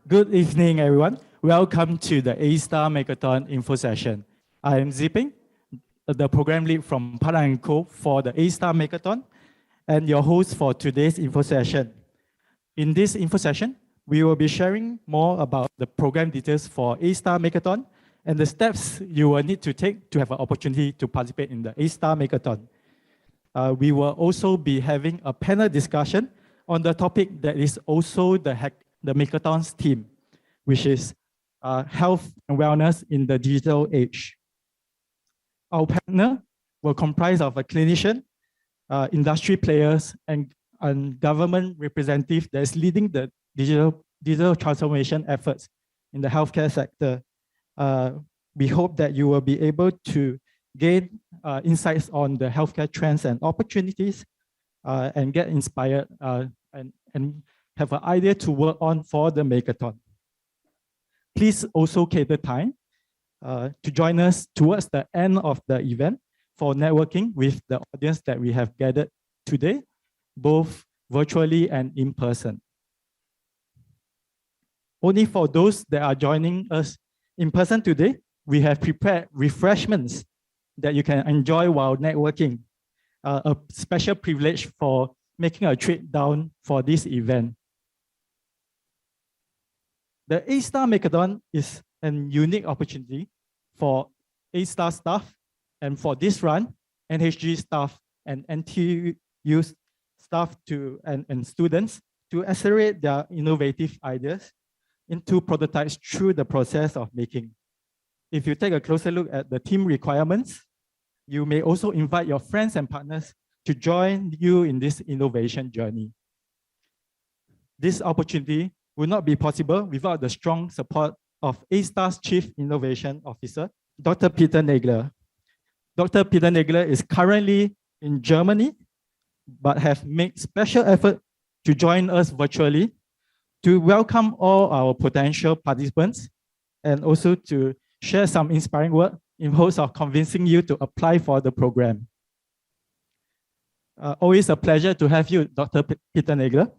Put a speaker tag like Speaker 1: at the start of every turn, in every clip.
Speaker 1: Good evening, everyone. Welcome to the ASTAR Makeathon info session. I am Ziping, the program lead from Padang & Co for the ASTAR Makeathon and your host for today's info session. In this info session, we will be sharing more about the program details for ASTAR Makeathon and the steps you will need to take to have an opportunity to participate in the ASTAR Makeathon. We will also be having a panel discussion on the topic that is also the Makeathon's theme, which is health and wellness in the digital age. Our panel will comprise of a clinician, industry players, and government representative that is leading the digital transformation efforts in the healthcare sector. We hope that you will be able to gain insights on the healthcare trends and opportunities and get inspired and have an idea to work on for the Makeathon. Please also cater time to join us towards the end of the event for networking with the audience that we have gathered today, both virtually and in person. Only for those that are joining us in person today, we have prepared refreshments that you can enjoy while networking, a special privilege for making a trip down for this event. The ASTAR Makeathon is a unique opportunity for ASTAR staff and for this run, NHG staff and NTU staff and students to accelerate their innovative ideas into prototypes through the process of making. If you take a closer look at the team requirements, you may also invite your friends and partners to join you in this innovation journey. This opportunity would not be possible without the strong support of ASTAR's Chief Innovation Officer, Dr. Peter Nagler. Dr. Peter Nagler is currently in Germany, but have made special effort to join us virtually to welcome all our potential participants and also to share some inspiring work in hopes of convincing you to apply for the program. Always a pleasure to have you, Dr. Peter Nagler.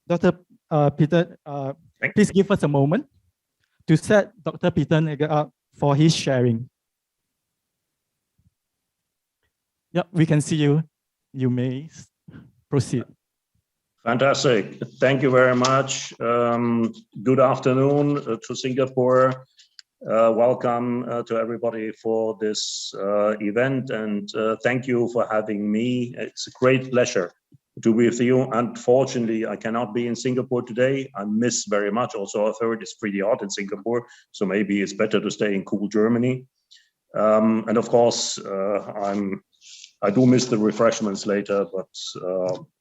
Speaker 1: Dr. Peter, please give us a moment to set Dr. Peter Nagler up for his sharing. Yep, we can see you. You may proceed.
Speaker 2: Fantastic. Thank you very much. Good afternoon to Singapore. Welcome to everybody for this event, and thank you for having me. It's a great pleasure to be with you. Unfortunately, I cannot be in Singapore today. I miss very much. Also, I've heard it's pretty hot in Singapore, so maybe it's better to stay in cool Germany. And of course, I do miss the refreshments later, but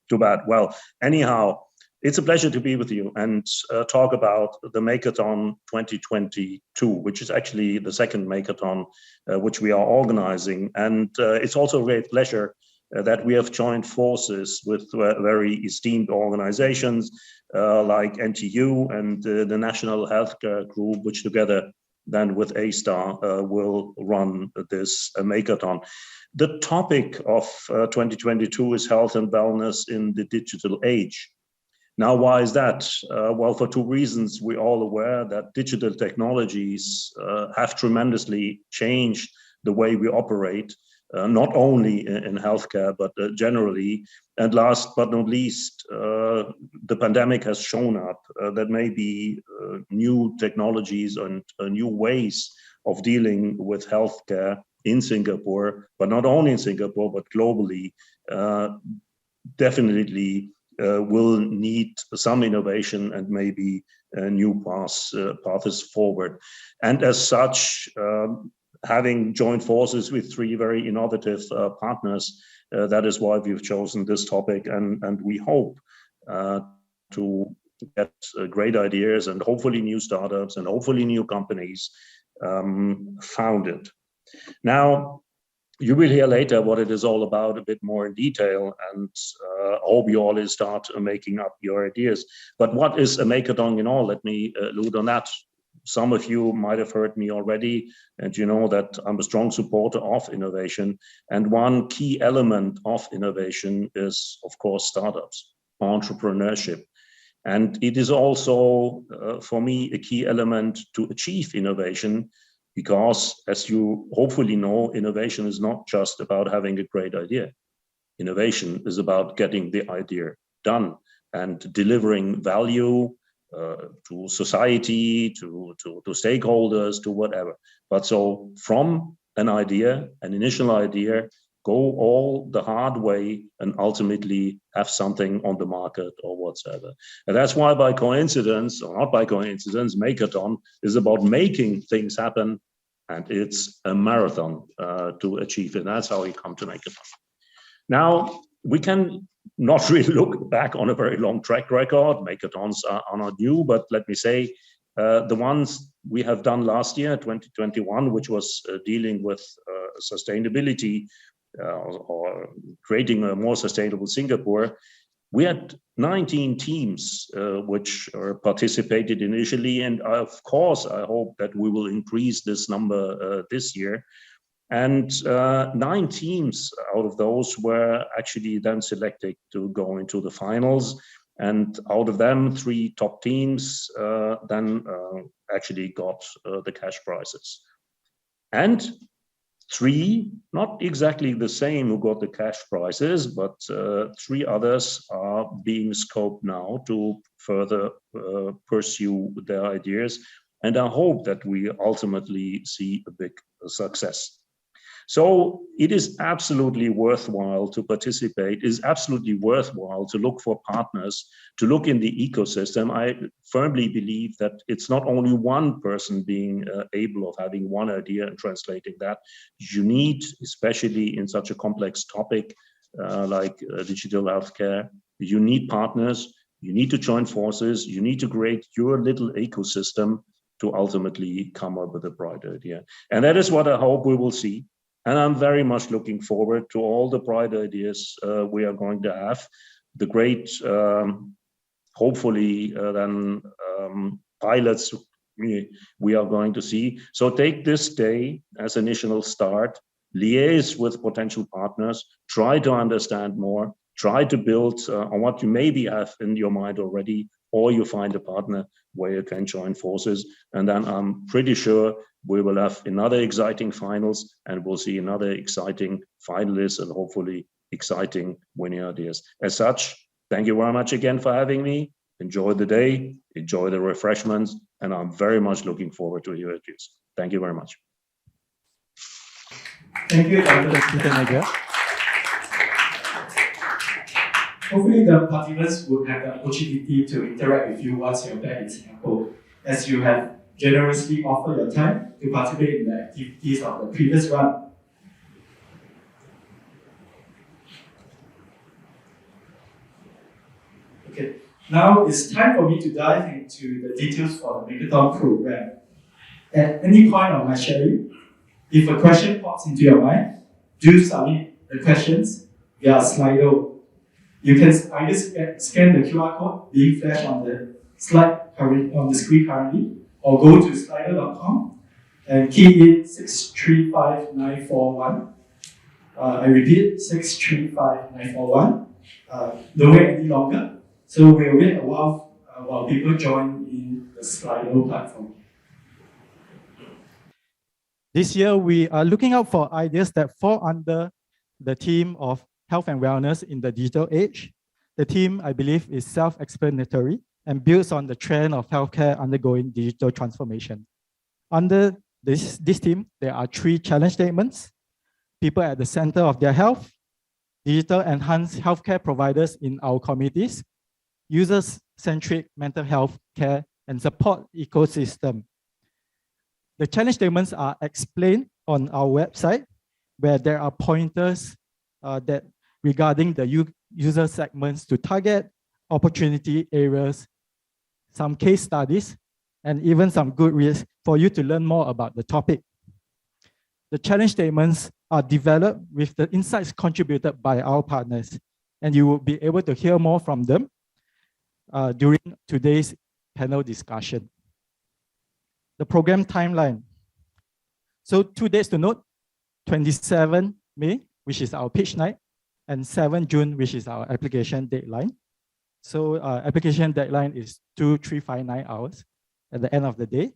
Speaker 2: too bad. Well, anyhow, it's a pleasure to be with you and talk about the Makeathon 2022, which is actually the second Makeathon which we are organizing. And it's also a great pleasure that we have joined forces with very esteemed organizations like NTU and the National Healthcare Group, which together then with ASTAR will run this Makeathon. The topic of 2022 is health and wellness in the digital age. Now, why is that? Well, for two reasons. We're all aware that digital technologies have tremendously changed the way we operate, not only in healthcare, but generally. And last but not least, the pandemic has shown up that maybe new technologies and new ways of dealing with healthcare in Singapore, but not only in Singapore, but globally, definitely will need some innovation and maybe new paths forward. And as such, having joined forces with three very innovative partners, that is why we've chosen this topic, and we hope to get great ideas and hopefully new startups and hopefully new companies founded. Now, you will hear later what it is all about a bit more in detail, and hope you all start making up your ideas. But what is a Makeathon in all? Let me allude on that. Some of you might have heard me already, and you know that I'm a strong supporter of innovation. And one key element of innovation is, of course, startups, entrepreneurship. And it is also, for me, a key element to achieve innovation, because as you hopefully know, innovation is not just about having a great idea. Innovation is about getting the idea done and delivering value to society, to stakeholders, to whatever. But so from an idea, an initial idea, go all the hard way and ultimately have something on the market or whatsoever. And that's why by coincidence, or not by coincidence, Makeathon is about making things happen, and it's a marathon to achieve it. That's how we come to Makeathon. Now, we can not really look back on a very long track record. Makeathons are not new, but let me say, the ones we have done last year, 2021, which was dealing with sustainability or creating a more sustainable Singapore, we had 19 teams which participated initially. And of course, I hope that we will increase this number this year. And 9 teams out of those were actually then selected to go into the finals. And out of them, 3 top teams then actually got the cash prizes. And 3, not exactly the same who got the cash prizes, but 3 others are being scoped now to further pursue their ideas. And I hope that we ultimately see a big success. So it is absolutely worthwhile to participate. It is absolutely worthwhile to look for partners, to look in the ecosystem. I firmly believe that it's not only one person being able of having one idea and translating that. You need, especially in such a complex topic like digital healthcare, you need partners. You need to join forces. You need to create your little ecosystem to ultimately come up with a bright idea. And that is what I hope we will see. And I'm very much looking forward to all the bright ideas we are going to have, the great, hopefully then pilots we are going to see. So take this day as an initial start, liaise with potential partners, try to understand more, try to build on what you maybe have in your mind already, or you find a partner where you can join forces. And then I'm pretty sure we will have another exciting finals, and we'll see another exciting finalists and hopefully exciting winning ideas. As such, thank you very much again for having me. Enjoy the day, enjoy the refreshments, and I'm very much looking forward to your ideas. Thank you very much.
Speaker 1: Thank you, Dr. Peter.
Speaker 3: Hopefully the participants would have the opportunity to interact with you once you're back in Singapore, as you have generously offered your time to participate in the activities of the previous run. Okay, now it's time for me to dive into the details for the Makeathon program. At any point of my sharing, if a question pops into your mind, do submit the questions via Slido. You can either scan the QR code being flashed on the slide on the screen currently, or go to slido.com and key in 635941. I repeat, 635941. Don't wait any longer. So we'll wait a while while people join in the Slido platform.
Speaker 1: This year, we are looking out for ideas that fall under the theme of health and wellness in the digital age. The theme, I believe, is self-explanatory and builds on the trend of healthcare undergoing digital transformation. Under this theme, there are 3 challenge statements: people at the center of their health, digital enhanced healthcare providers in our communities, users-centric mental health care and support ecosystem. The challenge statements are explained on our website, where there are pointers that regarding the user segments to target, opportunity areas, some case studies, and even some good reads for you to learn more about the topic. The challenge statements are developed with the insights contributed by our partners, and you will be able to hear more from them during today's panel discussion. The program timeline. So 2 days to note: 27 May, which is our pitch night, and 7 June, which is our application deadline. So application deadline is 2359 hours at the end of the day.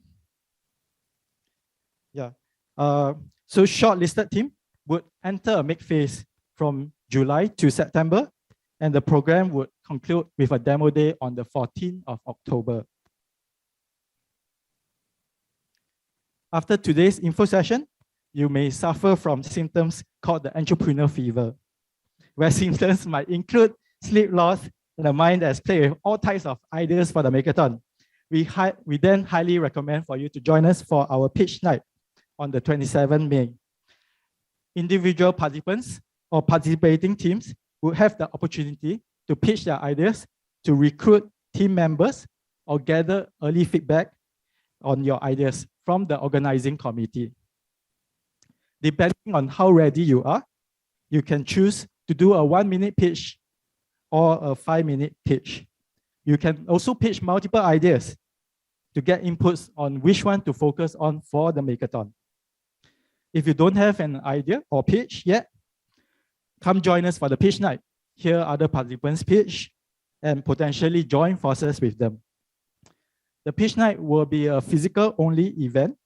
Speaker 1: Yeah. So shortlisted team would enter a make phase from July to September, and the program would conclude with a demo day on the 14th of October. After today's info session, you may suffer from symptoms called the entrepreneur fever, where symptoms might include sleep loss and a mind that's played with all types of ideas for the Makeathon. We then highly recommend for you to join us for our pitch night on the 27th May. Individual participants or participating teams will have the opportunity to pitch their ideas, to recruit team members, or gather early feedback on your ideas from the organizing committee. Depending on how ready you are, you can choose to do a 1-minute pitch or a 5-minute pitch. You can also pitch multiple ideas to get inputs on which one to focus on for the Makeathon. If you don't have an idea or pitch yet, come join us for the pitch night. Hear other participants pitch and potentially join forces with them. The pitch night will be a physical-only event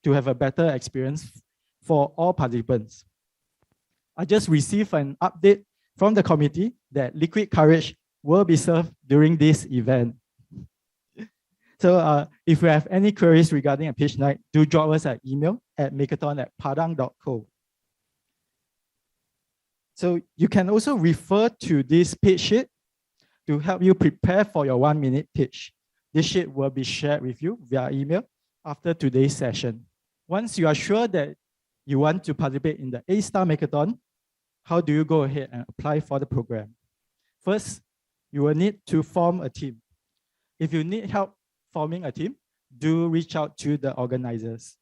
Speaker 1: to have a better experience for all participants. I just received an update from the committee that liquid courage will be served during this event. So if you have any queries regarding a pitch night, do drop us an email at makeathon@padang.co. So you can also refer to this pitch sheet to help you prepare for your 1-minute pitch. This sheet will be shared with you via email after today's session. Once you are sure that you want to participate in the ASTAR Makeathon, how do you go ahead and apply for the program? First, you will need to form a team. If you need help forming a team, do reach out to the organizers.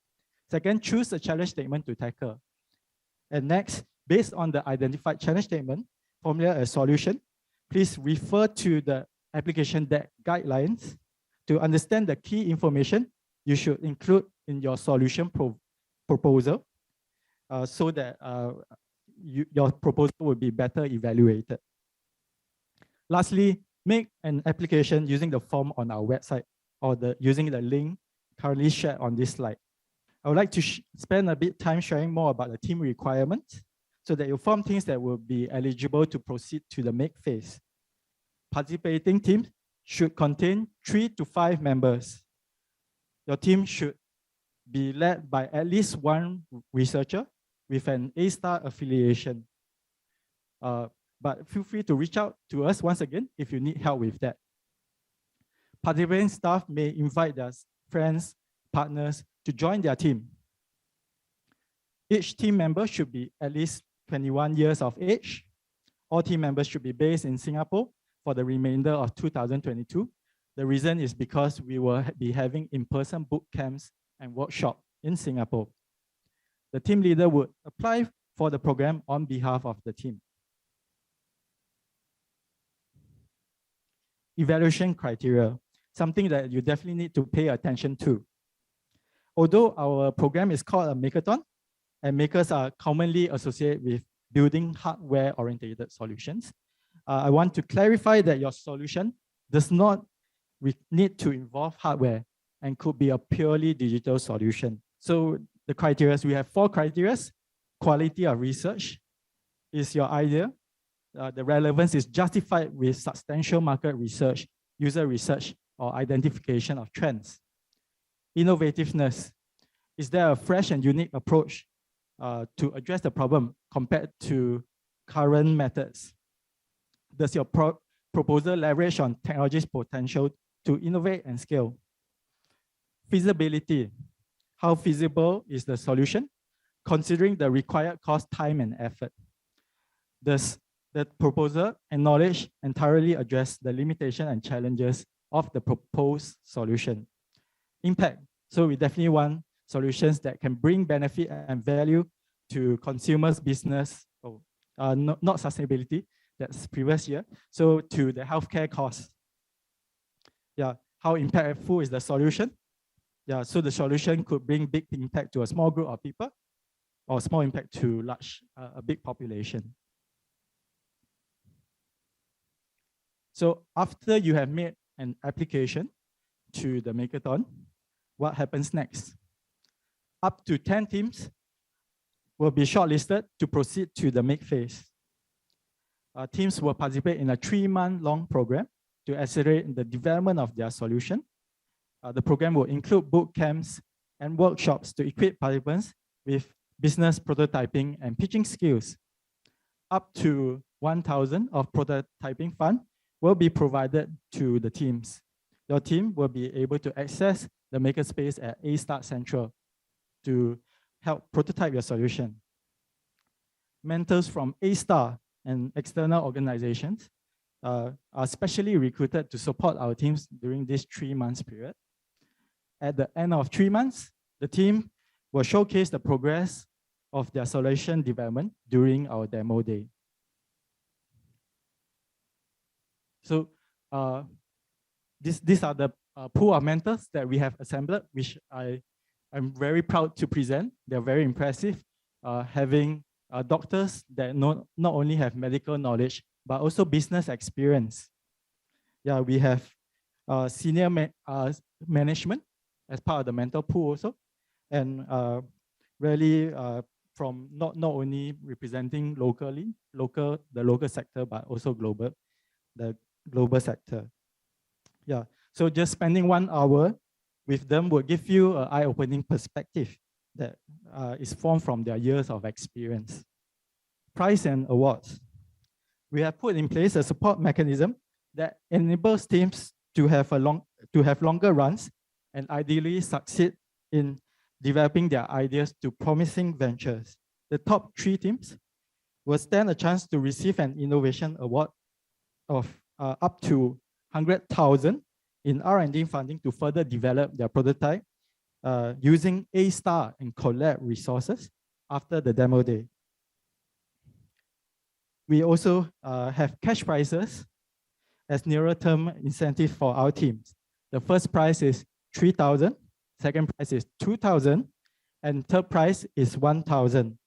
Speaker 1: Second, choose a challenge statement to tackle. And next, based on the identified challenge statement, formulate a solution. Please refer to the application deck guidelines to understand the key information you should include in your solution proposal so that your proposal will be better evaluated. Lastly, make an application using the form on our website or using the link currently shared on this slide. I would like to spend a bit time sharing more about the team requirements so that you form teams that will be eligible to proceed to the make phase. Participating teams should contain 3 to 5 members. Your team should be led by at least one researcher with an ASTAR affiliation. But feel free to reach out to us once again if you need help with that. Participating staff may invite their friends, partners to join their team. Each team member should be at least 21 years of age. All team members should be based in Singapore for the remainder of 2022. The reason is because we will be having in-person boot camps and workshops in Singapore. The team leader would apply for the program on behalf of the team. Evaluation criteria, something that you definitely need to pay attention to. Although our program is called a Makeathon, and makers are commonly associated with building hardware-oriented solutions, I want to clarify that your solution does not need to involve hardware and could be a purely digital solution. So the criteria, we have 4 criteria. Quality of research. Is your idea? The relevance is justified with substantial market research, user research, or identification of trends. Innovativeness. Is there a fresh and unique approach to address the problem compared to current methods? Does your proposal leverage on technology's potential to innovate and scale? Feasibility. How feasible is the solution, considering the required cost, time, and effort? Does the proposal acknowledge and thoroughly address the limitations and challenges of the proposed solution? Impact. So we definitely want solutions that can bring benefit and value to consumers, business, not sustainability, that's previous year. So to the healthcare costs. Yeah, how impactful is the solution? Yeah, so the solution could bring big impact to a small group of people or small impact to a big population. So after you have made an application to the Makeathon, what happens next? Up to 10 teams will be shortlisted to proceed to the make phase. Teams will participate in a 3-month-long program to accelerate the development of their solution. The program will include boot camps and workshops to equip participants with business prototyping and pitching skills. Up to 1,000 of prototyping fund will be provided to the teams. Your team will be able to access the makerspace at ASTAR Central to help prototype your solution. Mentors from ASTAR and external organizations are specially recruited to support our teams during this 3-month period. At the end of 3 months, the team will showcase the progress of their solution development during our demo day. So these are the pool of mentors that we have assembled, which I'm very proud to present. They're very impressive, having doctors that not only have medical knowledge, but also business experience. Yeah, we have senior management as part of the mentor pool also, and really from not only representing the local sector, but also the global sector. Yeah, so just spending 1 hour with them will give you an eye-opening perspective that is formed from their years of experience. Prize and awards. We have put in place a support mechanism that enables teams to have longer runs and ideally succeed in developing their ideas to promising ventures. The top 3 teams will stand a chance to receive an innovation award of up to 100,000 in R&D funding to further develop their prototype using ASTAR and Collab resources after the demo day. We also have cash prizes as nearer term incentive for our teams. The first prize is 3,000, second prize is 2,000, and third prize is 1,000.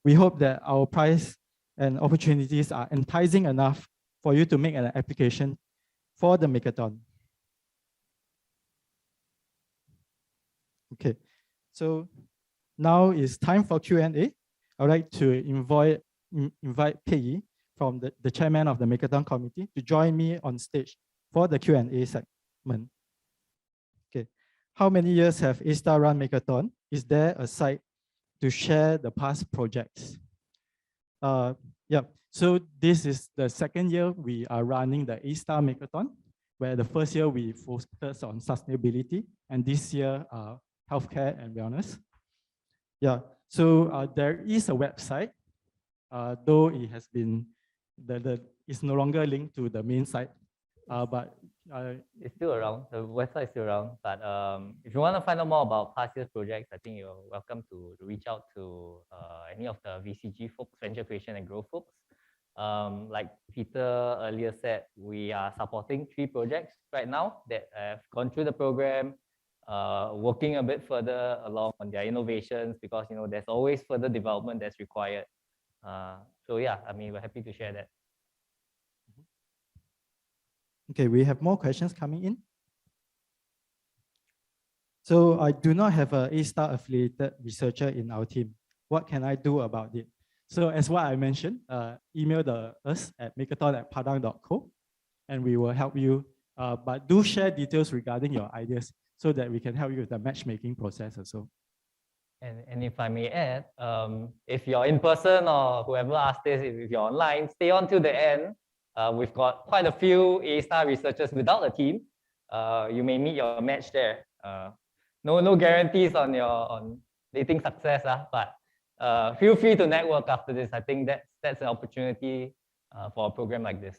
Speaker 1: We hope that our prize and opportunities are enticing enough for you to make an application for the Makeathon. Okay, so now it's time for Q&A. I would like to invite Peggy from the chairman of the Makeathon committee to join me on stage for the Q&A segment. Okay, how many years have ASTAR run Makeathon? Is there a site to share the past projects? Yeah, so this is the second year we are running the ASTAR Makeathon, where the first year we focused on sustainability, and this year healthcare and wellness. Yeah, so there is a website, though it has been, it's no longer linked to the main site, but
Speaker 4: it's still around. The website is still around. But if you want to find out more about past year's projects, I think you're welcome to reach out to any of the VCG folks, Venture Creation and Growth folks. Like Peter earlier said, we are supporting 3 projects right now that have gone through the program, working a bit further along on their innovations, because there's always further development that's required. So yeah, I mean, we're happy to share that.
Speaker 1: Okay, we have more questions coming in. So I do not have an ASTAR affiliated researcher in our team. What can I do about it? So as what I mentioned, email us at makeathon@padang.co and we will help you. But do share details regarding your ideas so that we can help you with the matchmaking process also.
Speaker 4: And if I may add, if you're in person or whoever asked this, if you're online, stay on till the end. We've got quite a few ASTAR researchers without a team. You may meet your match there. No guarantees on dating success, but feel free to network after this. I think that's an opportunity for a program like this.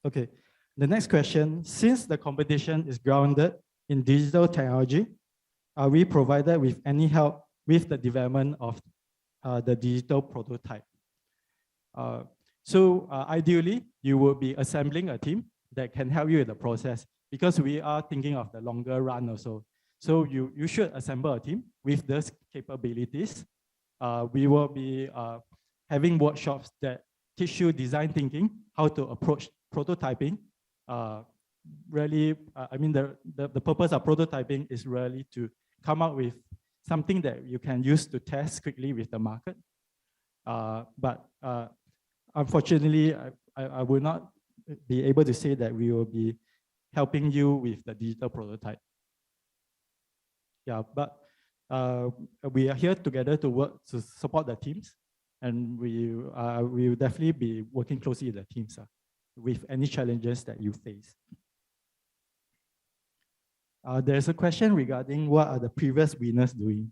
Speaker 1: Okay, the next question, since the competition is grounded in digital technology, are we provided with any help with the development of the digital prototype? So ideally, you will be assembling a team that can help you with the process, because we are thinking of the longer run also. So you should assemble a team with those capabilities. We will be having workshops that teach you design thinking, how to approach prototyping, really, I mean, the purpose of prototyping is really to come up with something that you can use to test quickly with the market. But unfortunately, I will not be able to say that we will be helping you with the digital prototype. Yeah, but we are here together to work to support the teams, and we will definitely be working closely with the teams with any challenges that you face. There's a question regarding what are the previous winners doing?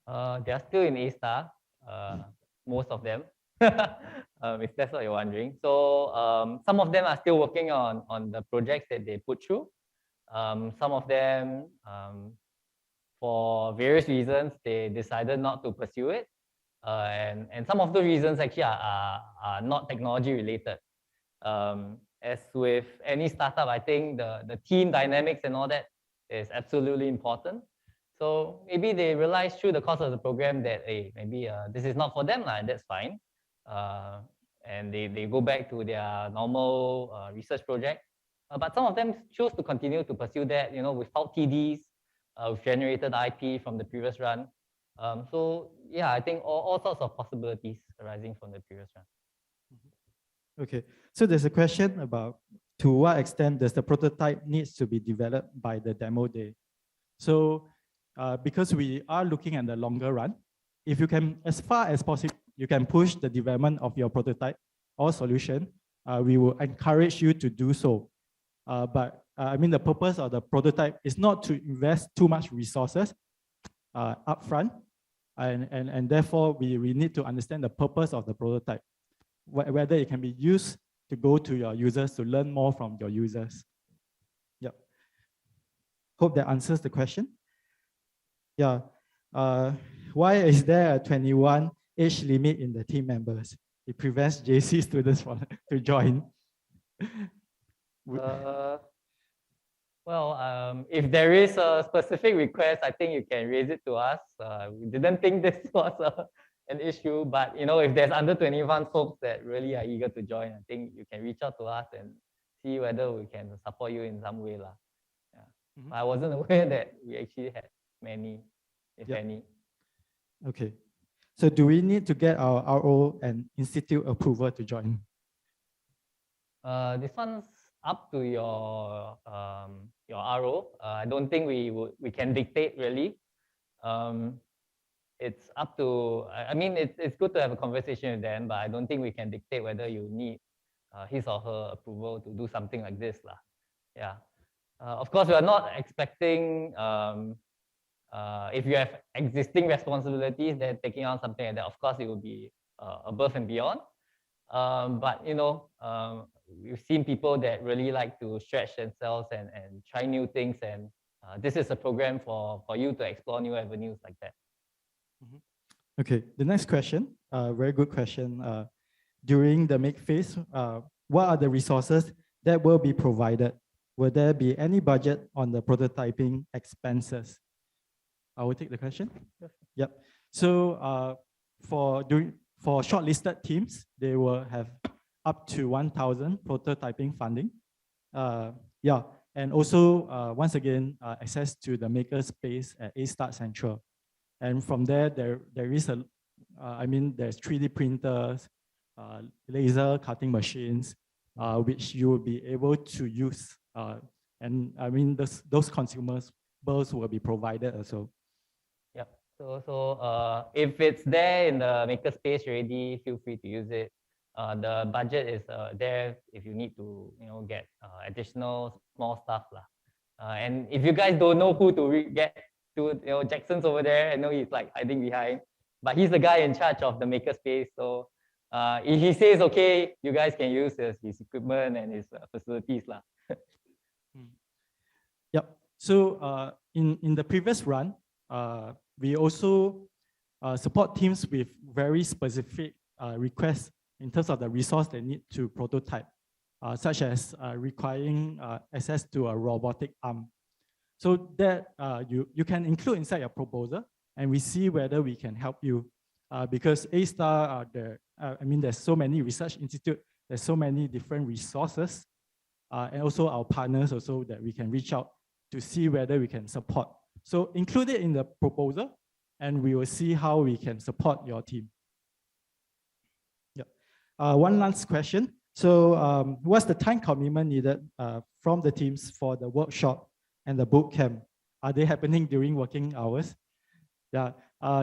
Speaker 4: They are still in ASTAR, most of them, if that's what you're wondering. So some of them are still working on the projects that they put through. Some of them, for various reasons, they decided not to pursue it. And some of the reasons actually are not technology related. As with any startup, I think the team dynamics and all that is absolutely important. So maybe they realize through the course of the program that, hey, maybe this is not for them, and that's fine. And they go back to their normal research project. But some of them chose to continue to pursue that, without TDs, with generated IP from the previous run. So yeah, I think all sorts of possibilities arising from the previous run.
Speaker 1: Okay, so there's a question about to what extent does the prototype needs to be developed by the demo day? So because we are looking at the longer run, if you can, as far as possible, you can push the development of your prototype or solution, we will encourage you to do so. But I mean, the purpose of the prototype is not to invest too much resources upfront, and therefore we need to understand the purpose of the prototype, whether it can be used to go to your users to learn more from your users. Yep. Hope that answers the question. Yeah. Why is there a 21 age limit in the team members? It prevents JC students from to join.
Speaker 4: Well, if there is a specific request, I think you can raise it to us. We didn't think this was an issue, but if there's under 21 folks that really are eager to join, I think you can reach out to us and see whether we can support you in some way. Yeah. Mm-hmm. I wasn't aware that we actually had many, if any.
Speaker 1: Okay. So do we need to get our RO and institute approval to join?
Speaker 4: This one's up to your RO. I don't think we can dictate really. It's up to, I mean, it's good to have a conversation with them, but I don't think we can dictate whether you need his or her approval to do something like this. Yeah. Of course, we are not expecting, if you have existing responsibilities, then taking on something like that, of course, it will be above and beyond. But, we've seen people that really like to stretch themselves and try new things. And this is a program for you to explore new avenues like that.
Speaker 1: Mm-hmm. Okay, the next question, very good question. During the make phase, what are the resources that will be provided? Will there be any budget on the prototyping expenses? I will take the question. Yep. So for shortlisted teams, they will have up to 1,000 prototyping funding. Yeah, and also once again access to the makerspace at ASTAR Central. And from there is there's 3D printers, laser cutting machines, which you will be able to use. And I mean, those consumers both will be provided also.
Speaker 4: Yeah. So if it's there in the makerspace already, feel free to use it. The budget is there if you need to, get additional small stuff. And if you guys don't know who to get to, Jackson's over there. I know he's like hiding behind, but he's the guy in charge of the makerspace. So if he says, okay, you guys can use his equipment and his facilities.
Speaker 1: Yep. So in the previous run, we also support teams with very specific requests in terms of the resource they need to prototype, such as requiring access to a robotic arm. So that you can include inside your proposal, and we see whether we can help you. Because ASTAR, I mean, there's so many research institutes, there's so many different resources, and also our partners also that we can reach out to see whether we can support. So include it in the proposal, and we will see how we can support your team. Yeah. One last question. So what's the time commitment needed from the teams for the workshop and the boot camp? Are they happening during working hours? Yeah.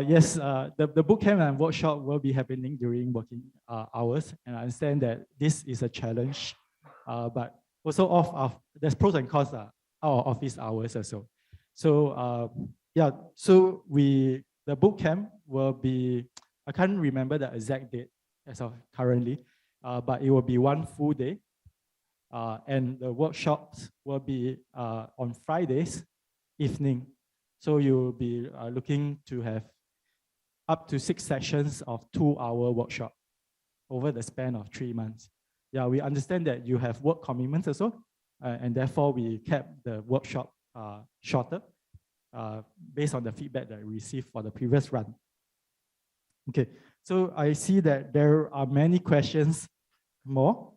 Speaker 1: Yes, the boot camp and workshop will be happening during working hours. And I understand that this is a challenge, but also there's pros and cons out of office hours also. So yeah, so the boot camp will be, I can't remember the exact date as of currently, but it will be one full day. And the workshops will be on Fridays evening. So you'll be looking to have up to 6 sessions of 2-hour workshop over the span of 3 months. Yeah, we understand that you have work commitments also, and therefore we kept the workshop shorter based on the feedback that we received for the previous run. Okay, so I see that there are many questions more.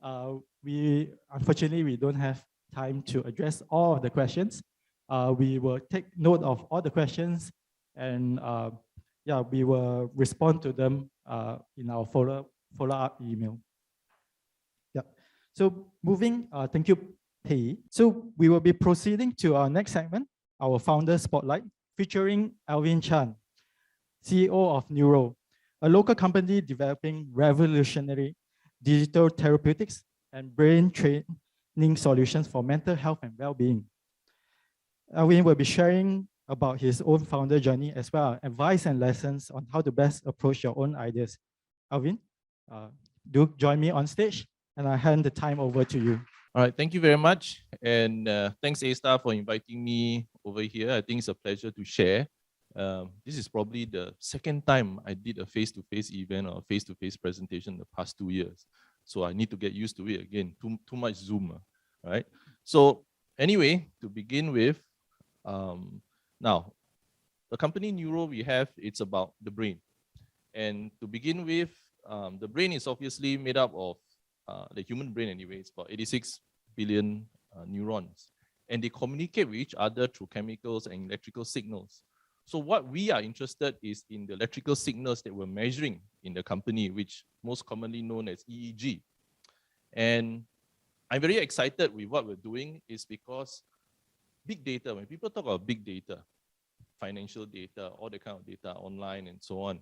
Speaker 1: Unfortunately, we don't have time to address all of the questions. We will take note of all the questions, and yeah, we will respond to them in our follow-up email. Yeah. So moving, thank you, Pei. So we will be proceeding to our next segment, our founder spotlight, featuring Alvin Chan, CEO of Neuro, a local company developing revolutionary digital therapeutics and brain training solutions for mental health and well-being. Alvin will be sharing about his own founder journey as well as advice and lessons on how to best approach your own ideas. Alvin, do join me on stage, and I hand the time over to you.
Speaker 5: All right, thank you very much. And thanks ASTAR for inviting me over here. I think it's a pleasure to share. This is probably the second time I did a face-to-face event or face-to-face presentation in the past 2 years. So I need to get used to it again, too much Zoom, right? So anyway, to begin with, now, the company Neuro we have, it's about the brain. And to begin with, the brain is obviously made up of the human brain anyway. It's about 86 billion neurons. And they communicate with each other through chemicals and electrical signals. So what we are interested is in the electrical signals that we're measuring in the company, which most commonly known as EEG. And I'm very excited with what we're doing is because big data, when people talk about big data, financial data, all the kind of data online and so on,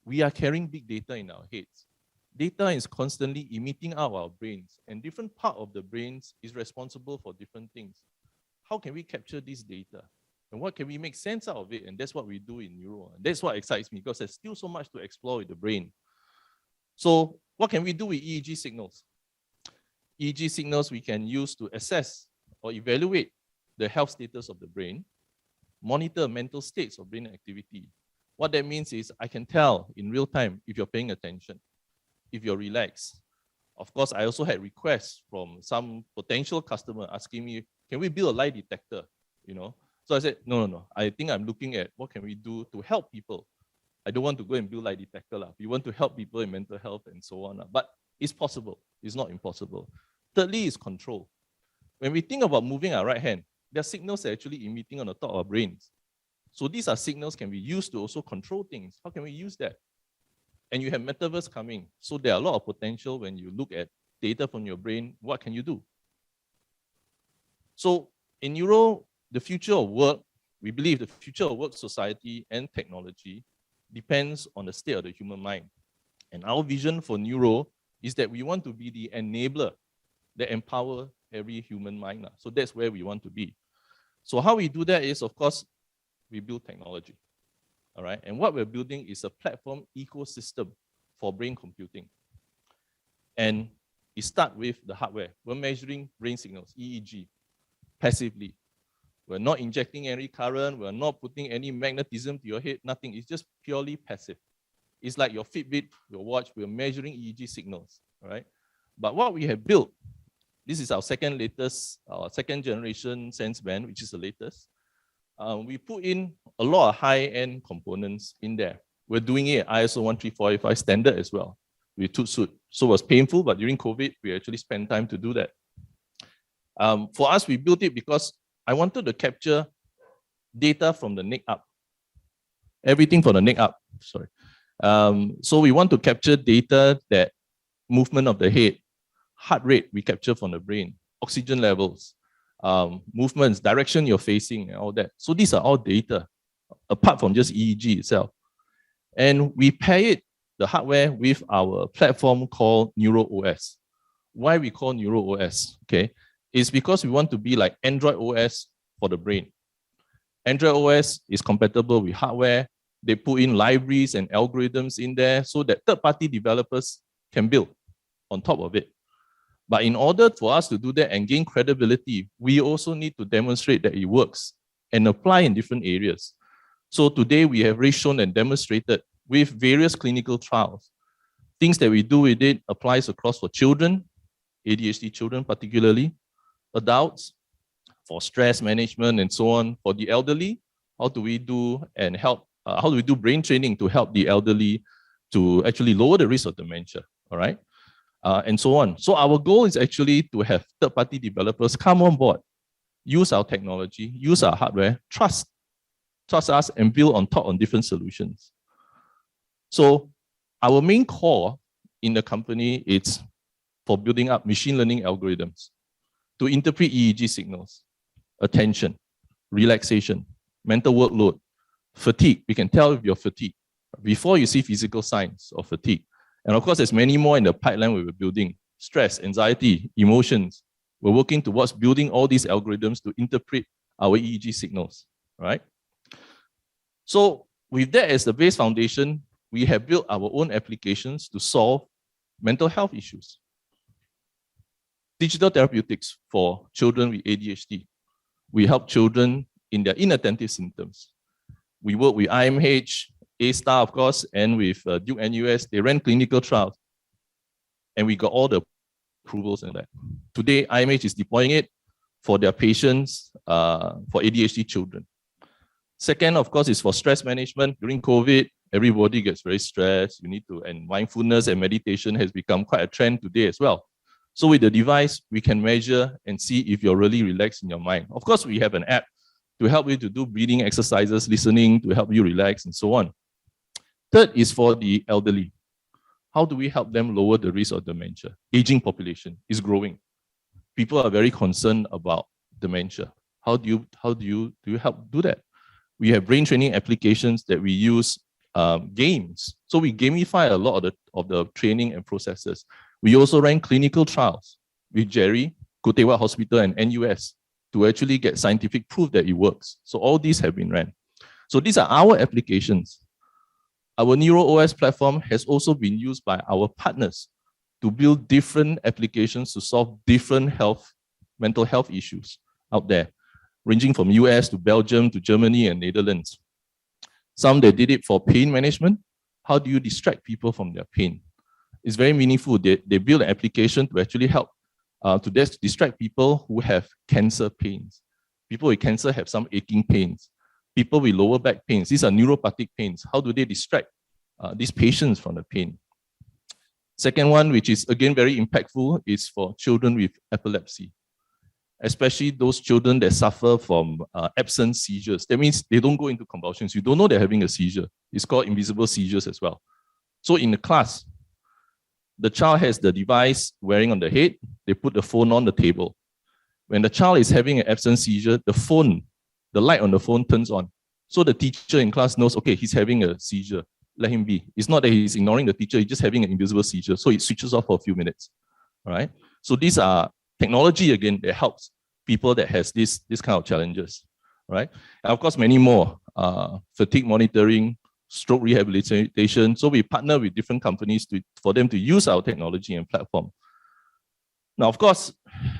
Speaker 5: we are carrying big data in our heads. Data is constantly emitting out our brains, and different part of the brains is responsible for different things. How can we capture this data? And what can we make sense out of it? And that's what we do in Neuro. And that's what excites me, because there's still so much to explore with the brain. So what can we do with EEG signals? EEG signals we can use to assess or evaluate the health status of the brain, monitor mental states of brain activity. What that means is I can tell in real time if you're paying attention, if you're relaxed. Of course, I also had requests from some potential customer asking me, can we build a lie detector? You know? So I said, no. I think I'm looking at what can we do to help people. I don't want to go and build lie detector. We want to help people in mental health and so on. But it's possible. It's not impossible. Thirdly is control. When we think about moving our right hand, there are signals that are actually emitting on the top of our brains. So these are signals can be used to also control things. How can we use that? And you have metaverse coming. So there are a lot of potential when you look at data from your brain. What can you do? So in Neuro, the future of work, we believe the future of work, society, and technology depends on the state of the human mind. And our vision for Neuro is that we want to be the enabler that empower every human mind. So that's where we want to be. So how we do that is, of course, we build technology. All right. And what we're building is a platform ecosystem for brain computing. And it starts with the hardware. We're measuring brain signals, EEG, passively. We're not injecting any current. We're not putting any magnetism to your head, nothing. It's just purely passive. It's like your Fitbit, your watch, we're measuring EEG signals, all right? But what we have built, this is our second generation sense band, which is the latest. We put in a lot of high-end components in there. We're doing it ISO 13485 standard as well. with Toolkit. So it was painful, but during COVID, we actually spent time to do that. For us, we built it because I wanted to capture data from the neck up. Everything from the neck up, sorry. So we want to capture data that movement of the head, heart rate we capture from the brain, oxygen levels, movements, direction you're facing, and all that. So these are all data, apart from just EEG itself. And we pair it, the hardware, with our platform called NeuroOS. Why we call NeuroOS, okay? It's because we want to be like Android OS for the brain. Android OS is compatible with hardware. They put in libraries and algorithms in there so that third-party developers can build on top of it. But in order for us to do that and gain credibility, we also need to demonstrate that it works and apply in different areas. So today we have already shown and demonstrated with various clinical trials. Things that we do with it applies across for children, ADHD children particularly, adults, for stress management and so on. For the elderly, how do we do and help, how do we do brain training to help the elderly to actually lower the risk of dementia, all right? And so on. So our goal is actually to have third-party developers come on board, use our technology, use our hardware, trust us and build on top on different solutions. So our main core in the company is for building up machine learning algorithms to interpret EEG signals, attention, relaxation, mental workload, fatigue. We can tell if you're fatigued before you see physical signs of fatigue. And of course, there's many more in the pipeline we were building. Stress, anxiety, emotions. We're working towards building all these algorithms to interpret our EEG signals, right? So with that as the base foundation, we have built our own applications to solve mental health issues. Digital therapeutics for children with ADHD. We help children in their inattentive symptoms. We work with IMH, ASTAR, of course, and with Duke NUS. They ran clinical trials, and we got all the approvals and that. Today, IMH is deploying it for their patients, for ADHD children. Second, of course, is for stress management. During COVID, everybody gets very stressed. You need to, and mindfulness and meditation has become quite a trend today as well. So with the device, we can measure and see if you're really relaxed in your mind. Of course, we have an app to help you to do breathing exercises, listening, to help you relax, and so on. Third is for the elderly. How do we help them lower the risk of dementia? Aging population is growing. People are very concerned about dementia. How do you help do that? We have brain training applications that we use games. So we gamify a lot of the training and processes. We also ran clinical trials with Jerry, Khoo Teck Wah Hospital, and NUS to actually get scientific proof that it works. So all these have been ran. So these are our applications. Our NeuroOS platform has also been used by our partners to build different applications to solve different mental health issues out there, ranging from US to Belgium to Germany and Netherlands. Some they did it for pain management. How do you distract people from their pain? It's very meaningful. They build an application to actually help to distract people who have cancer pains. People with cancer have some aching pains. People with lower back pains. These are neuropathic pains. How do they distract these patients from the pain? Second one, which is again very impactful, is for children with epilepsy, especially those children that suffer from absent seizures. That means they don't go into convulsions. You don't know they're having a seizure. It's called invisible seizures as well. So in the class, the child has the device wearing on the head. They put the phone on the table. When the child is having an absent seizure, the light on the phone turns on. So the teacher in class knows, okay, he's having a seizure. Let him be. It's not that he's ignoring the teacher, he's just having an invisible seizure. So it switches off for a few minutes. All right. So these are technology, again, that helps people that has this kind of challenges. Right. And of course, many more. Fatigue monitoring, stroke rehabilitation. So we partner with different companies for them to use our technology and platform. Now, of course,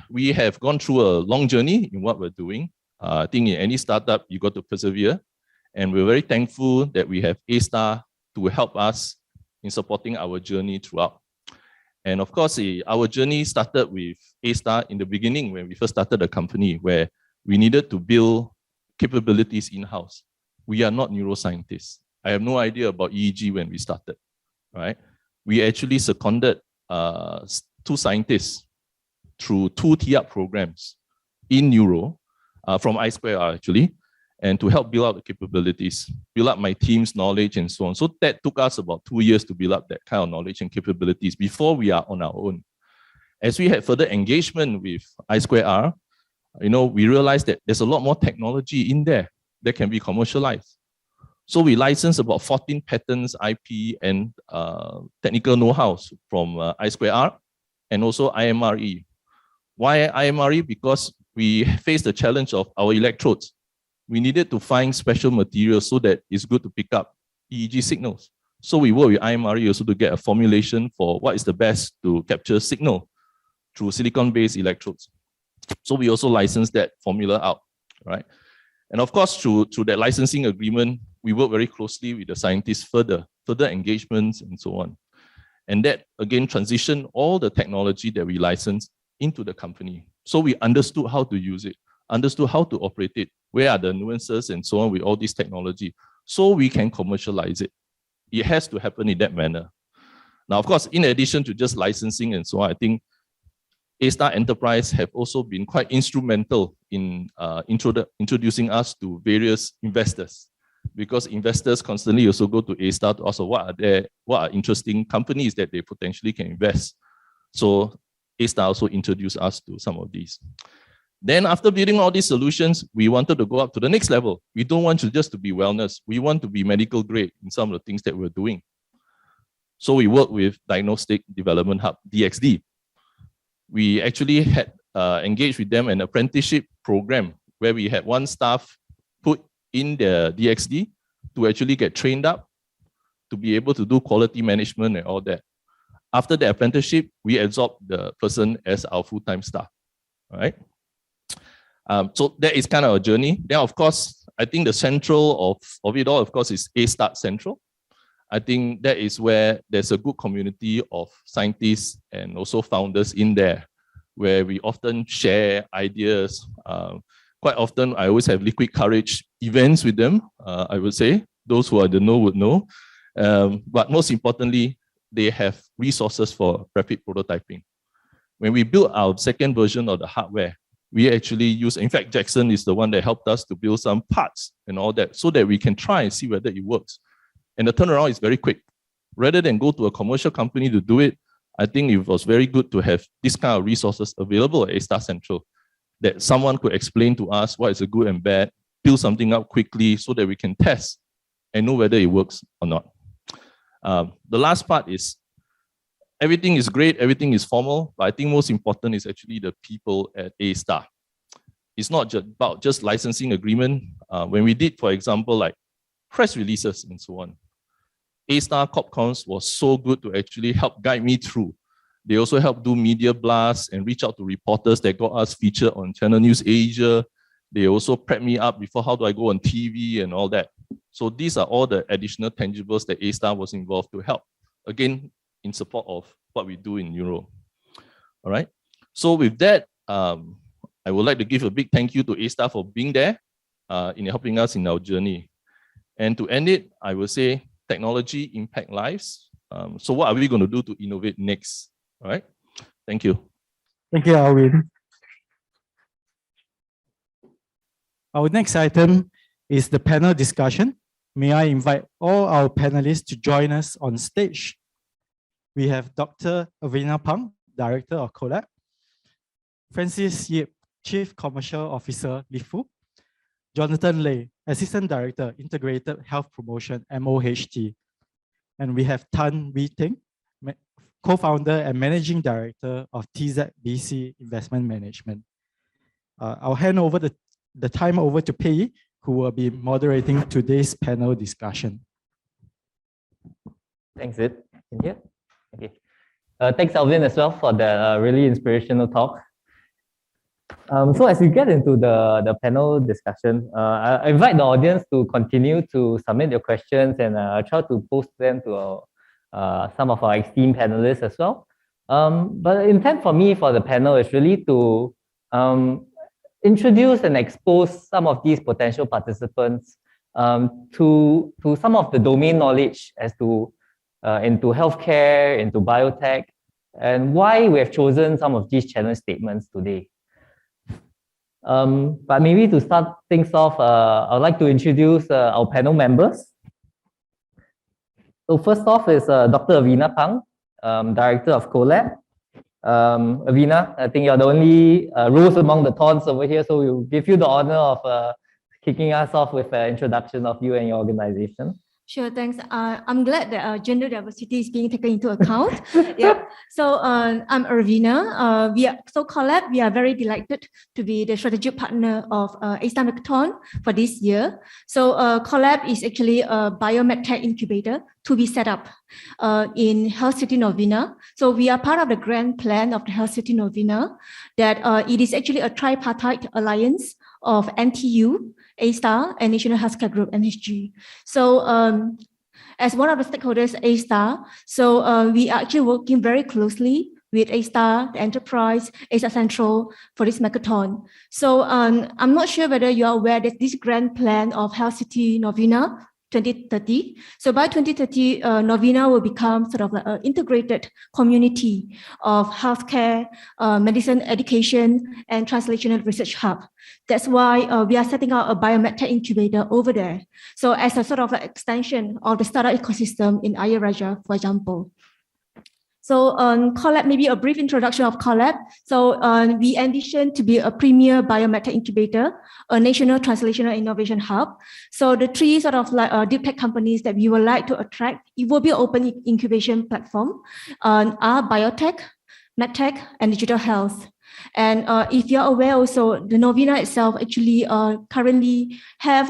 Speaker 5: we have gone through a long journey in what we're doing. I think in any startup, you got to persevere. And we're very thankful that we have ASTAR to help us in supporting our journey throughout. And of course, our journey started with ASTAR in the beginning when we first started the company, where we needed to build capabilities in-house. We are not neuroscientists. I have no idea about EEG when we started, right? we actually seconded 2 scientists through 2 tee-up programs in Neuro from I2R actually, and to help build out the capabilities, build up my team's knowledge and so on. So that took us about 2 years to build up that kind of knowledge and capabilities before we are on our own. As we had further engagement with I2R, we realized that there's a lot more technology in there that can be commercialized. So we licensed about 14 patents, IP, and technical know-how from I2R and also IMRE. Why IMRE? Because we faced the challenge of our electrodes. We needed to find special materials so that it's good to pick up EEG signals. So we work with IMRE also to get a formulation for what is the best to capture signal through silicon-based electrodes. So we also licensed that formula out, right? And of course, through that licensing agreement, we work very closely with the scientists further engagements and so on. And that again transitioned all the technology that we licensed into the company. So we understood how to use it, understood how to operate it, where are the nuances and so on with all this technology, so we can commercialize it. It has to happen in that manner. Now, of course, in addition to just licensing and so on, I think ASTAR Enterprise have also been quite instrumental in introducing us to various investors, because investors constantly also go to ASTAR to ask what are interesting companies that they potentially can invest. So ASTAR also introduced us to some of these. Then after building all these solutions, we wanted to go up to the next level. We don't want just to be wellness. We want to be medical grade in some of the things that we're doing. So we work with Diagnostic Development Hub, DXD. We actually had engaged with them an apprenticeship program where we had 1 staff put in the DXD to actually get trained up to be able to do quality management and all that. After the apprenticeship, we absorbed the person as our full-time staff, all right? So that is kind of a journey. Then, of course, I think the central of it all, of course, is ASTAR Central. I think that is where there's a good community of scientists and also founders in there, where we often share ideas. Quite often, I always have liquid courage events with them, I would say. Those who don't know would know. But most importantly, they have resources for rapid prototyping. When we built our second version of the hardware, we actually use, in fact, Jackson is the one that helped us to build some parts and all that so that we can try and see whether it works. And the turnaround is very quick. Rather than go to a commercial company to do it, I think it was very good to have this kind of resources available at ASTAR Central, that someone could explain to us what is a good and bad, build something up quickly so that we can test and know whether it works or not. The last part is, everything is great, everything is formal, but I think most important is actually the people at ASTAR. It's not just about just licensing agreement. When we did, for example, like press releases and so on, ASTAR CorpCons was so good to actually help guide me through. They also helped do media blasts and reach out to reporters that got us featured on Channel News Asia. They also prepped me up before how do I go on TV and all that. So these are all the additional tangibles that ASTAR was involved to help, again, in support of what we do in Neuro. All right. So with that, I would like to give a big thank you to ASTAR for being there in helping us in our journey. And to end it, I will say technology impact lives. So what are we going to do to innovate next? All right. Thank you.
Speaker 1: Thank you, Alvin. Our next item is the panel discussion. May I invite all our panelists to join us on stage. We have Dr. Avina Pang, Director of Collab, Francis Yip, Chief Commercial Officer, LIFU, Jonathan Lay, Assistant Director, Integrated Health Promotion, MOHT, and we have Tan Wee Ting, Co-founder and Managing Director of Tzpc Investment Management. I'll hand over the time over to Pei, who will be moderating today's panel discussion.
Speaker 4: Thanks, Ed. In here? Okay. Thanks, Alvin, as well, for the really inspirational talk. So as we get into the panel discussion, I invite the audience to continue to submit your questions, and try to post them to some of our esteemed panelists as well. But the intent for me for the panel is really to introduce and expose some of these potential participants to some of the domain knowledge as to into healthcare, into biotech, and why we have chosen some of these challenge statements today. But maybe to start things off, I'd like to introduce our panel members. So first off is Dr. Avina Pang, Director of Collab. Avina, I think you're the only rose among the thorns over here, so we'll give you the honor of kicking us off with an introduction of you and your organization.
Speaker 6: Sure, thanks. I'm glad that gender diversity is being taken into account. Yeah. So I'm Arvina. Collab, we are very delighted to be the strategic partner of ASTAR Makeathon for this year. So Collab is actually a biomedtech incubator to be set up in Health City Novena. So we are part of the grand plan of the Health City Novena, that it is actually a tripartite alliance of NTU, ASTAR, and National Healthcare Group, NHG. So as one of the stakeholders, ASTAR, so we are actually working very closely with ASTAR, the enterprise, ASTAR Central for this Makeathon. So I'm not sure whether you are aware that this grand plan of Health City Novena 2030. So by 2030, Novena will become sort of like an integrated community of healthcare, medicine, education, and translational research hub. That's why we are setting out a biomedtech incubator over there. So as a sort of like extension of the startup ecosystem in Ayer Rajah, for example. So Collab, maybe a brief introduction of Collab. So we envision to be a premier biomedtech incubator, a national translational innovation hub. So the three sort of like deep tech companies that we would like to attract, it will be an open incubation platform, are biotech, medtech, and digital health. And if you're aware also, the Novena itself actually currently have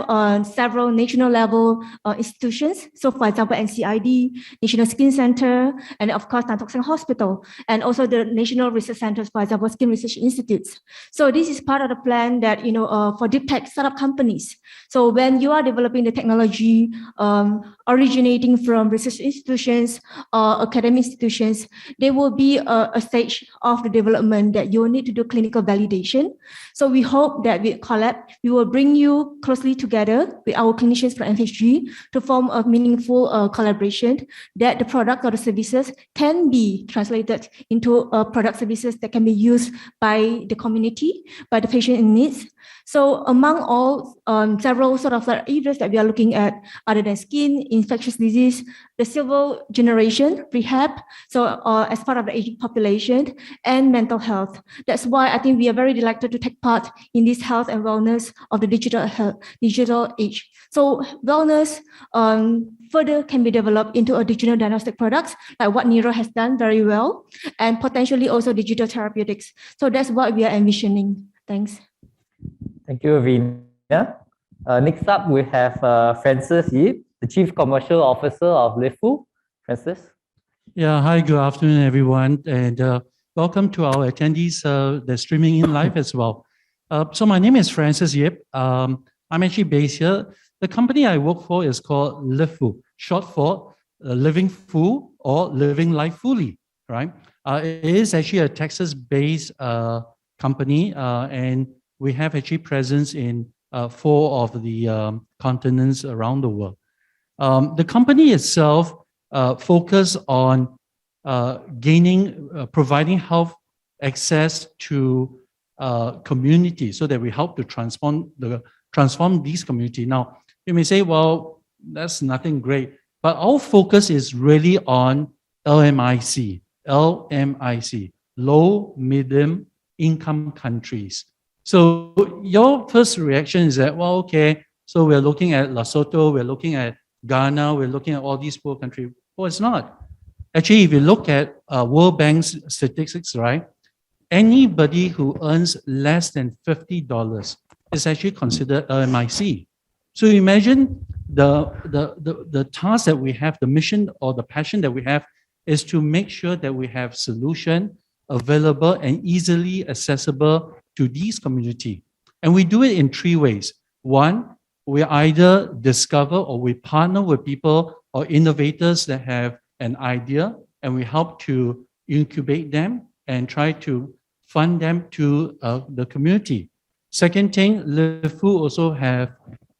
Speaker 6: several national level institutions. So for example, NCID, National Skin Center, and of course, Tan Tock Seng Hospital, and also the national research centers, for example, Skin Research Institutes. So this is part of the plan that, for deep tech startup companies. So when you are developing the technology originating from research institutions or academic institutions, there will be a stage of the development that you will need to do clinical validation. So we hope that with Collab, we will bring you closely together with our clinicians from NHG to form a meaningful collaboration that the product or the services can be translated into product services that can be used by the community, by the patient in needs. So among all several sort of areas that we are looking at, other than skin, infectious disease, the silver generation, rehab, so as part of the aging population, and mental health. That's why I think we are very delighted to take part in this health and wellness of the digital age. So wellness further can be developed into a digital diagnostic products, like what Neuro has done very well, and potentially also digital therapeutics. So that's what we are envisioning. Thanks.
Speaker 4: Thank you, Avina. Next up, we have Francis Yip, the Chief Commercial Officer of LiveFu. Francis?
Speaker 7: Yeah, hi, good afternoon, everyone, and welcome to our attendees that's streaming in live as well. So my name is Francis Yip. I'm actually based here. The company I work for is called LiveFu, short for Living Full or Living Life Fully, right? It is actually a Texas-based company, and we have actually presence in 4 of the continents around the world. The company itself focus on providing health access to community so that we help to transform these community. Now, you may say, well, that's nothing great, but our focus is really on LMIC, low, medium income countries. So your first reaction is that, well, okay, so we're looking at Lesotho, we're looking at Ghana, we're looking at all these poor countries. Well, it's not. Actually, if you look at World Bank's statistics, right, anybody who earns less than $50 is actually considered LMIC. So imagine the task that we have, the mission or the passion that we have is to make sure that we have solution available and easily accessible to these community. And we do it in 3 ways. One, we either discover or we partner with people or innovators that have an idea, and we help to incubate them and try to fund them to the community. Second thing, LiveFu also have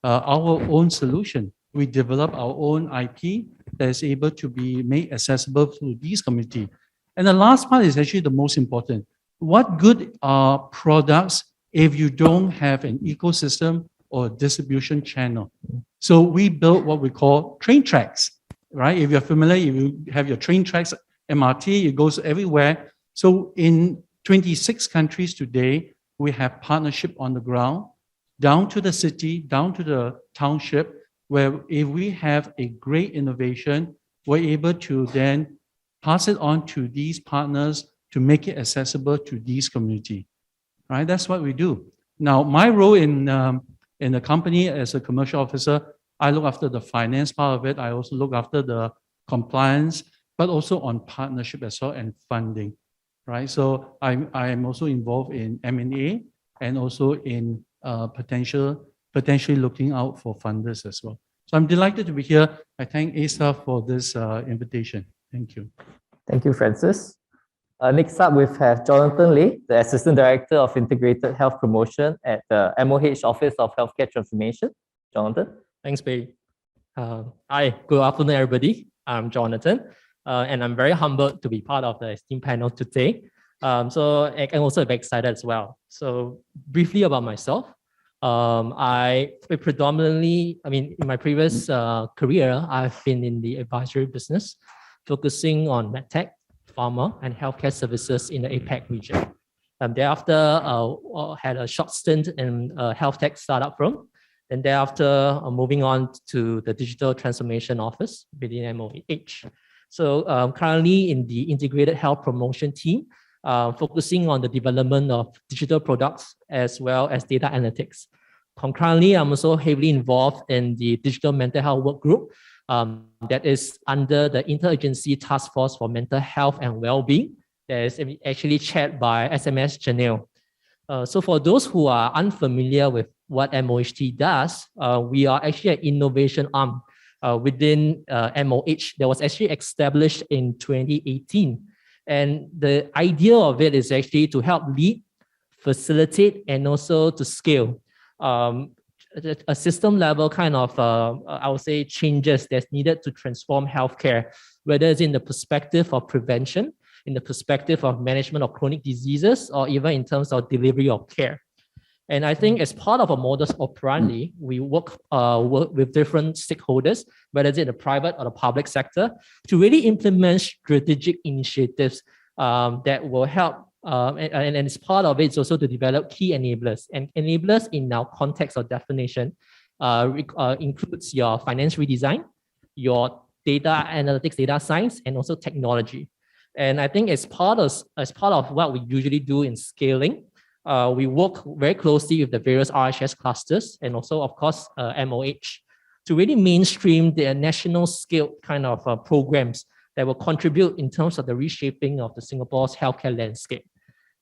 Speaker 7: our own solution. We develop our own IP that is able to be made accessible to these community. And the last part is actually the most important. What good are products if you don't have an ecosystem or distribution channel? So we built what we call train tracks, right? If you're familiar, if you have your train tracks, MRT, it goes everywhere. So in 26 countries today, we have partnership on the ground, down to the city, down to the township, where if we have a great innovation, we're able to then pass it on to these partners to make it accessible to these community, right? That's what we do. Now, my role in the company as a commercial officer, I look after the finance part of it. I also look after the compliance, but also on partnership as well and funding, right? So I'm also involved in M&A and also in potentially looking out for funders as well. So I'm delighted to be here. I thank ASTAR for this invitation. Thank you.
Speaker 4: Thank you, Francis. Next up, we have Jonathan Lay, the Assistant Director of Integrated Health Promotion at the MOH Office of Healthcare Transformation. Jonathan.
Speaker 8: Thanks, Bay. Hi, good afternoon, everybody. I'm Jonathan, and I'm very humbled to be part of the esteemed panel today. So I'm also very excited as well. So briefly about myself, I predominantly, in my previous career, I've been in the advisory business, focusing on medtech, pharma, and healthcare services in the APAC region. Thereafter, had a short stint in a health tech startup firm, and thereafter moving on to the digital transformation office within MOH. So currently in the integrated health promotion team, focusing on the development of digital products as well as data analytics. Concurrently, I'm also heavily involved in the digital mental health work group that is under the Interagency Task Force for Mental Health and Wellbeing that is actually chaired by SMS Janelle. So for those who are unfamiliar with what MOHT does, we are actually an innovation arm within MOH that was actually established in 2018. And the idea of it is actually to help lead, facilitate, and also to scale a system level kind of, I would say, changes that's needed to transform healthcare, whether it's in the perspective of prevention, in the perspective of management of chronic diseases, or even in terms of delivery of care. And I think as part of a modus operandi, we work with different stakeholders, whether it's in the private or the public sector, to really implement strategic initiatives that will help. And as part of it, it's also to develop key enablers. And enablers in our context or definition includes your finance redesign, your data analytics, data science, and also technology. And I think as part of what we usually do in scaling, we work very closely with the various RHS clusters and also, of course, MOH to really mainstream the national scale kind of programs that will contribute in terms of the reshaping of the Singapore's healthcare landscape.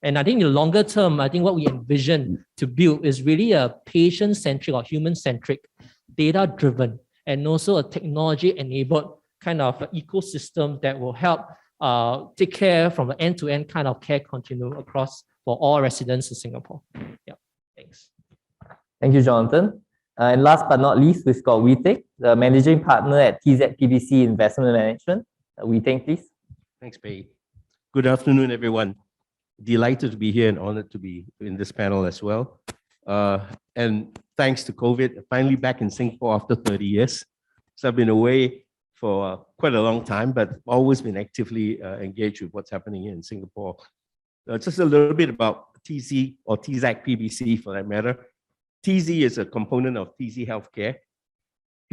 Speaker 8: And I think in the longer term, I think what we envision to build is really a patient-centric or human-centric, data-driven, and also a technology-enabled kind of ecosystem that will help take care from the end-to-end kind of care continuum across for all residents in Singapore. Yeah, thanks.
Speaker 4: Thank you, Jonathan. And last but not least, we've got Wee Teck, the Managing Partner at Tzpc Investment Management. Wee Teck, please.
Speaker 9: Thanks, Pei. Good afternoon, everyone. Delighted to be here and honored to be in this panel as well. And thanks to COVID, finally back in Singapore after 30 years. So I've been away for quite a long time, but always been actively engaged with what's happening here in Singapore. Just a little bit about TZ or TZAC PBC for that matter. TZ is a component of TZ Healthcare.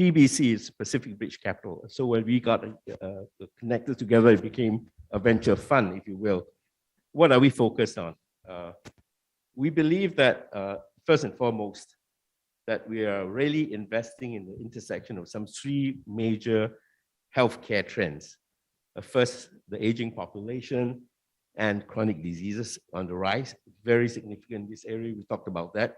Speaker 9: PBC is Pacific Bridge Capital. So when we got connected together, it became a venture fund, if you will. What are we focused on? We believe that first and foremost, that we are really investing in the intersection of some three major healthcare trends. First, the aging population and chronic diseases on the rise, very significant in this area. We talked about that.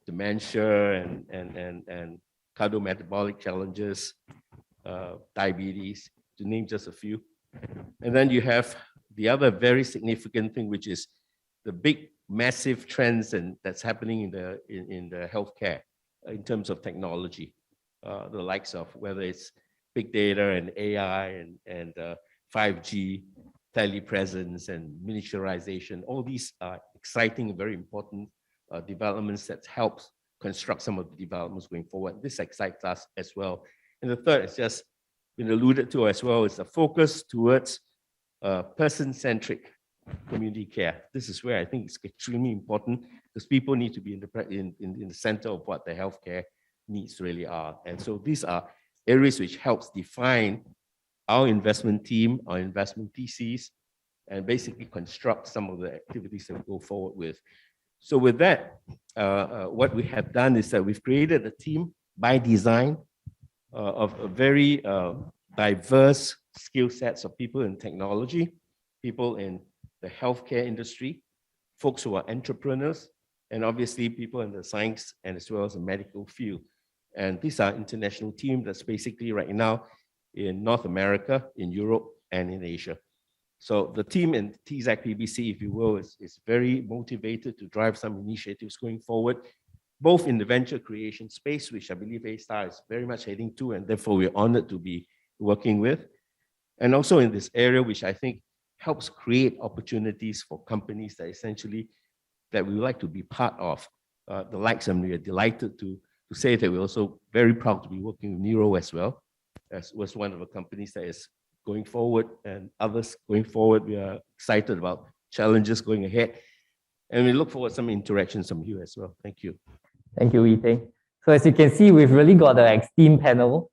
Speaker 9: Dementia and cardiometabolic challenges, diabetes, to name just a few. And then you have the other very significant thing, which is the big, massive trends that's happening in the healthcare in terms of technology, the likes of whether it's big data and AI and 5G, telepresence and miniaturization. All these are exciting, very important developments that helps construct some of the developments going forward. This excites us as well. And the third is just been alluded to as well, is a focus towards person-centric community care. This is where I think it's extremely important because people need to be in the center of what their healthcare needs really are. And so these are areas which helps define our investment team, our investment theses, and basically construct some of the activities that we go forward with. So with that, what we have done is that we've created a team by design of a very diverse skill sets of people in technology, people in the healthcare industry, folks who are entrepreneurs, and obviously people in the science and as well as the medical field. And these are international team that's basically right now in North America, in Europe, and in Asia. So the team in Tzpc, if you will, is very motivated to drive some initiatives going forward, both in the venture creation space, which I believe ASTAR is very much heading to, and therefore we're honored to be working with, and also in this area, which I think helps create opportunities for companies that essentially that we would like to be part of, the likes, and we are delighted to say that we're also very proud to be working with Nero as well, as was one of the companies that is going forward, and others going forward. We are excited about challenges going ahead, and we look forward to some interactions from you as well. Thank you.
Speaker 4: Thank you, Wee. So as you can see, we've really got an esteemed panel,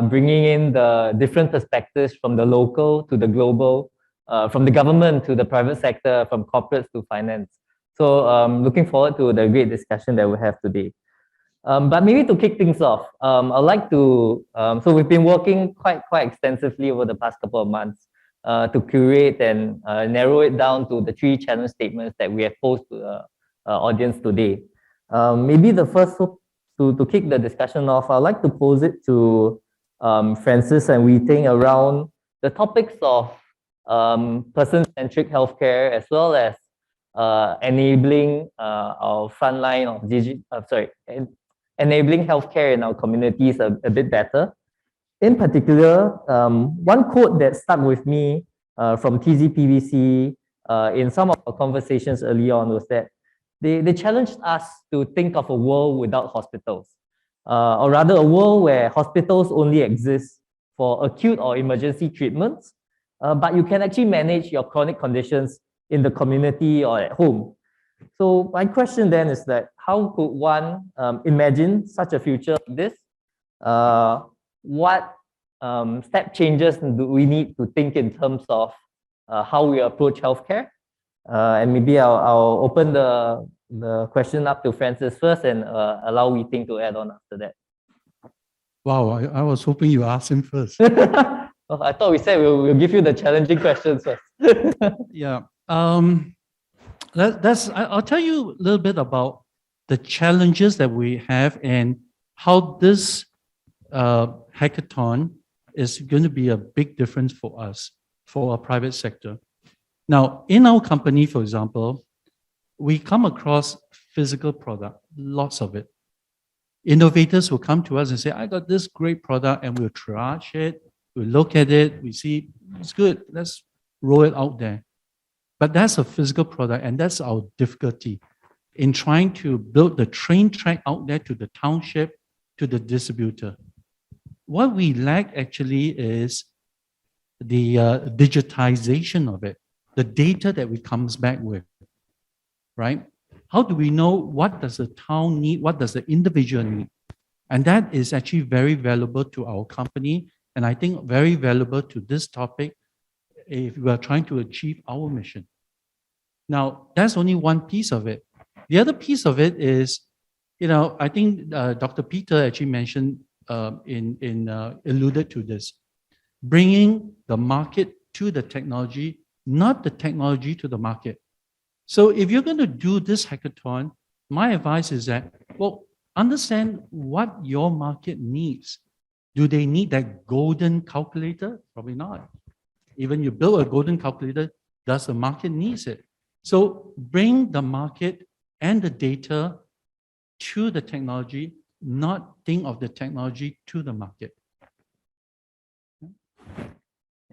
Speaker 4: bringing in the different perspectives from the local to the global, from the government to the private sector, from corporates to finance. So looking forward to the great discussion that we have today. But maybe to kick things off, I'd like to, so we've been working quite extensively over the past couple of months to curate and narrow it down to the 3 challenge statements that we have posed to the audience today. Maybe the first, to kick the discussion off, I'd like to pose it to Francis and Wee Ting around the topics of person-centric healthcare, as well as enabling our frontline of enabling healthcare in our communities a bit better. In particular, one quote that stuck with me from Tzpc in some of our conversations early on was that they challenged us to think of a world without hospitals, or rather a world where hospitals only exist for acute or emergency treatments, but you can actually manage your chronic conditions in the community or at home. So my question then is that how could one imagine such a future like this? What step changes do we need to think in terms of how we approach healthcare? And maybe I'll open the question up to Francis first and allow Wee Ting to add on after that.
Speaker 7: Wow, I was hoping you asked him first.
Speaker 4: Well, I thought we said we'll give you the challenging questions first.
Speaker 7: Yeah. I'll tell you a little bit about the challenges that we have and how this hackathon is going to be a big difference for us, for our private sector. Now, in our company, for example, we come across physical product, lots of it. Innovators will come to us and say, I got this great product, and we'll triage it, we'll look at it, we see it's good, let's roll it out there. But that's a physical product, and that's our difficulty in trying to build the train track out there to the township, to the distributor. What we lack actually is the digitization of it, the data that we comes back with, right? How do we know what does the town need, what does the individual need? And that is actually very valuable to our company, and I think very valuable to this topic if we are trying to achieve our mission. Now, that's only one piece of it. The other piece of it is, I think Dr. Peter actually mentioned, alluded to this, bringing the market to the technology, not the technology to the market. So if you're going to do this hackathon, my advice is that, well, understand what your market needs. Do they need that golden calculator? Probably not. Even you build a golden calculator, does the market need it? So bring the market and the data to the technology, not think of the technology to the market.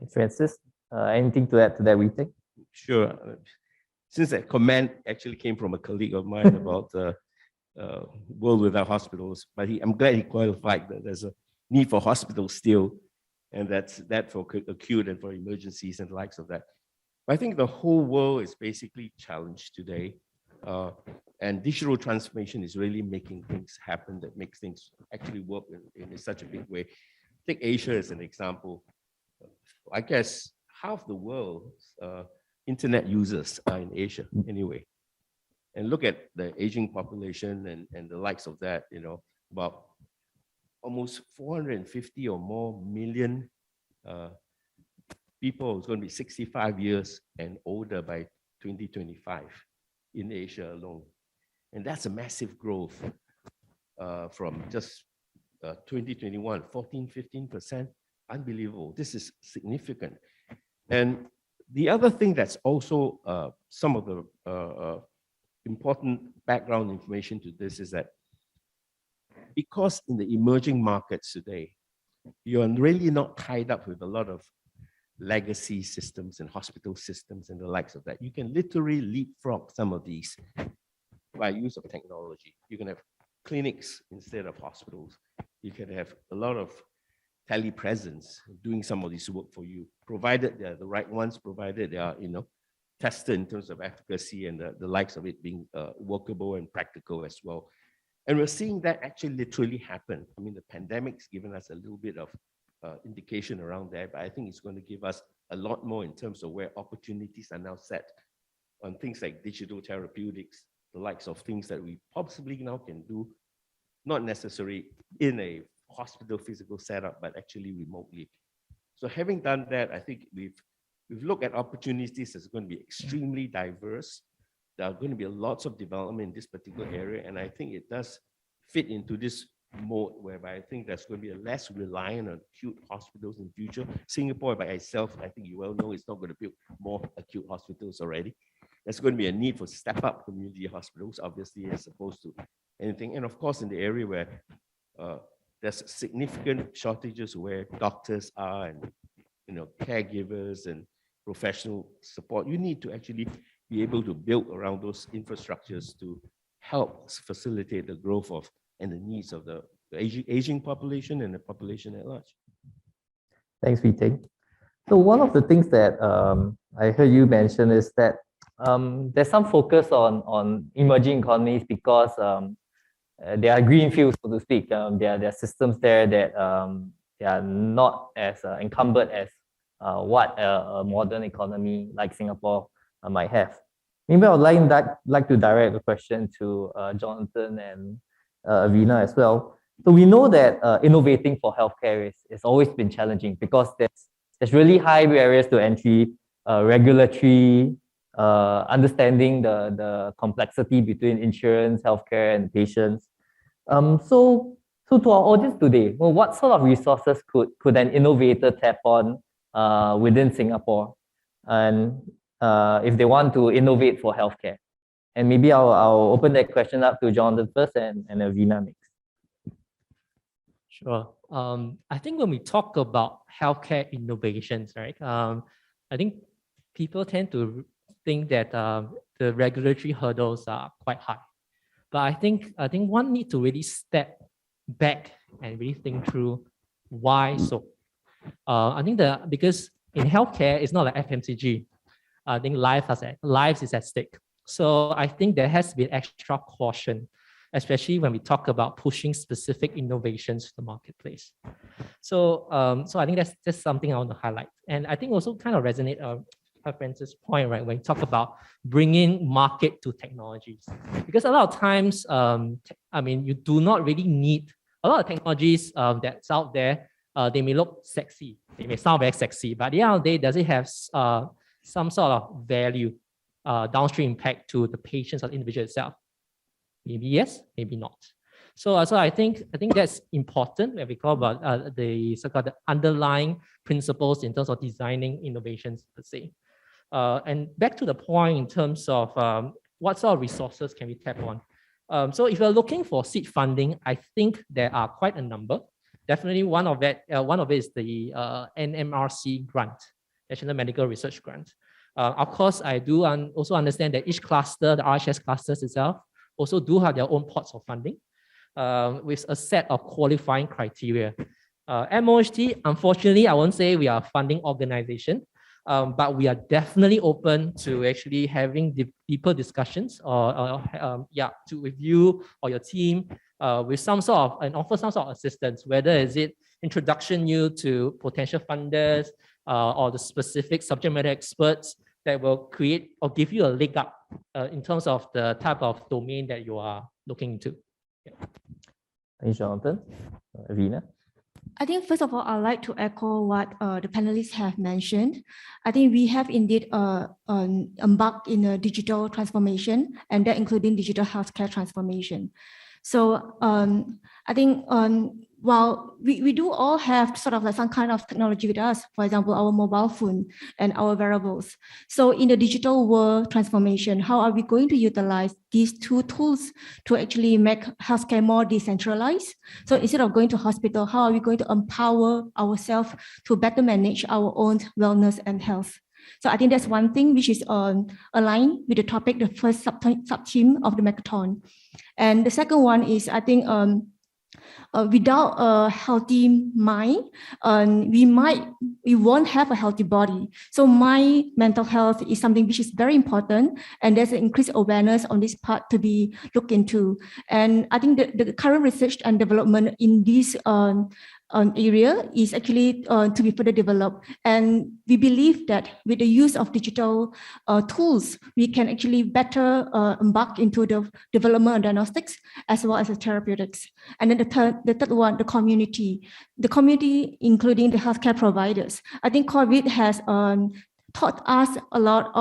Speaker 4: Thanks, Francis. Anything to add to that, Wee Ting?
Speaker 9: Sure. Since that comment actually came from a colleague of mine about the world without hospitals, but I'm glad he qualified that there's a need for hospitals still, and that's that for acute and for emergencies and the likes of that. But I think the whole world is basically challenged today, and digital transformation is really making things happen that makes things actually work in such a big way. Take Asia as an example. I guess half the world's internet users are in Asia anyway. And look at the aging population and the likes of that, you know, about almost 450 or more million people who's going to be 65 years and older by 2025 in Asia alone. And that's a massive growth from just 2021, 14–15%. Unbelievable. This is significant. And the other thing that's also some of the important background information to this is that because in the emerging markets today, you're really not tied up with a lot of legacy systems and hospital systems and the likes of that. You can literally leapfrog some of these by use of technology. You can have clinics instead of hospitals. You can have a lot of telepresence doing some of this work for you, provided they're the right ones, provided they are, you know, tested in terms of efficacy and the likes of it being workable and practical as well. And we're seeing that actually literally happen. I mean, the pandemic's given us a little bit of indication around there, but I think it's going to give us a lot more in terms of where opportunities are now set on things like digital therapeutics, the likes of things that we possibly now can do, not necessarily in a hospital physical setup, but actually remotely. So having done that, I think we've looked at opportunities that's going to be extremely diverse. There are going to be lots of development in this particular area, and I think it does fit into this mode whereby I think there's going to be a less reliant on acute hospitals in future. Singapore by itself, I think you well know, it's not going to build more acute hospitals already. There's going to be a need for step-up community hospitals, obviously, as opposed to anything. And of course, in the area where there's significant shortages where doctors are and, you know, caregivers and professional support, you need to actually be able to build around those infrastructures to help facilitate the growth of and the needs of the aging population and the population at large.
Speaker 4: Thanks, Wee Ting. So one of the things that I heard you mention is that there's some focus on emerging economies because there are green fields, so to speak. There are systems there that they are not as encumbered as what a modern economy like Singapore might have. Maybe I would like to direct a question to Jonathan and Avina as well. So we know that innovating for healthcare is always been challenging because there's really high barriers to entry, regulatory, understanding the complexity between insurance, healthcare, and patients. So to our audience today, well, what sort of resources could an innovator tap on within Singapore, and if they want to innovate for healthcare? And maybe I'll open that question up to Jonathan first and Avina next.
Speaker 8: Sure. I think when we talk about healthcare innovations, right, I think people tend to think that the regulatory hurdles are quite high. But I think one need to really step back and really think through why so. I think because in healthcare, it's not like FMCG. I think lives is at stake. So I think there has to be extra caution, especially when we talk about pushing specific innovations to the marketplace. So I think that's just something I want to highlight. And I think also kind of resonate Francis' point, right, when you talk about bringing market to technologies. Because a lot of times, I mean, you do not really need a lot of technologies that's out there. They may look sexy, they may sound very sexy, but at the end of the day, does it have some sort of value, downstream impact to the patients or the individual itself? Maybe yes, maybe not. So I think that's important when we talk about the so-called underlying principles in terms of designing innovations per se. And back to the point in terms of what sort of resources can we tap on. So if you're looking for seed funding, I think there are quite a number definitely one of it is the NMRC grant, National Medical Research Grant. Of course, I do also understand that each cluster, the RHS clusters itself, also do have their own pots of funding with a set of qualifying criteria. MOHT, unfortunately, I won't say we are a funding organization, but we are definitely open to actually having deeper discussions with you or your team with some sort of, and offer some sort of assistance, whether is it introduction you to potential funders or the specific subject matter experts that will create or give you a leg up in terms of the type of domain that you are looking into. Yeah.
Speaker 4: Thanks, Jonathan. Avina?
Speaker 6: I think first of all, I'd like to echo what the panelists have mentioned. I think we have indeed embarked in a digital transformation, and that including digital healthcare transformation. So I think while we do all have sort of like some kind of technology with us, for example, our mobile phone and our wearables. So in the digital world transformation, how are we going to utilize these two tools to actually make healthcare more decentralized? So instead of going to hospital, how are we going to empower ourselves to better manage our own wellness and health? So I think that's one thing which is aligned with the topic, the first sub-theme of the Makeathon. And the second one is, I think, without a healthy mind, we won't have a healthy body. So my mental health is something which is very important, and there's an increased awareness on this part to be looked into. And I think the current research and development in this area is actually to be further developed. And we believe that with the use of digital tools, we can actually better embark into the development of diagnostics as well as the therapeutics. And then the third one, the community. The community, including the healthcare providers. I think COVID has taught us a lot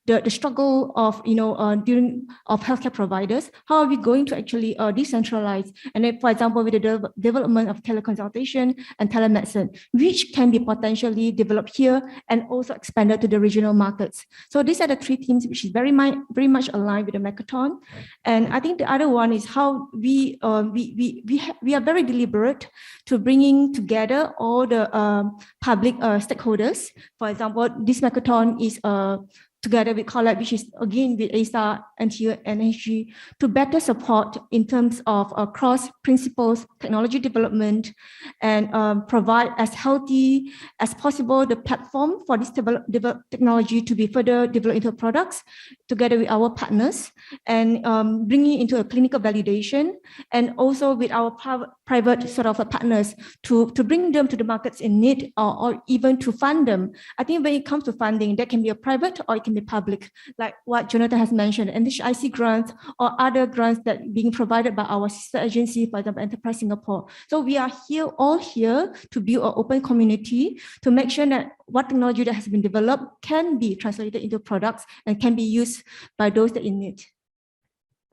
Speaker 6: the struggle of of healthcare providers. How are we going to actually decentralize? And then, for example, with the development of teleconsultation and telemedicine, which can be potentially developed here and also expanded to the regional markets. So these are the three themes which is very much aligned with the Makeathon. And I think the other one is how we are very deliberate to bringing together all the public stakeholders. For example, this Makeathon is together with Collab, which is again with ASTAR, NTU, and NHG, to better support in terms of cross principles, technology development, and provide as healthy as possible the platform for this technology to be further developed into products together with our partners, and bringing into a clinical validation, and also with our private sort of partners to bring them to the markets in need, or even to fund them. I think when it comes to funding, that can be a private or it can be public, like what Jonathan has mentioned, NHIC grants or other grants that being provided by our sister agency, for example, Enterprise Singapore. So we are all here to build an open community to make sure that what technology that has been developed can be translated into products and can be used by those that in need.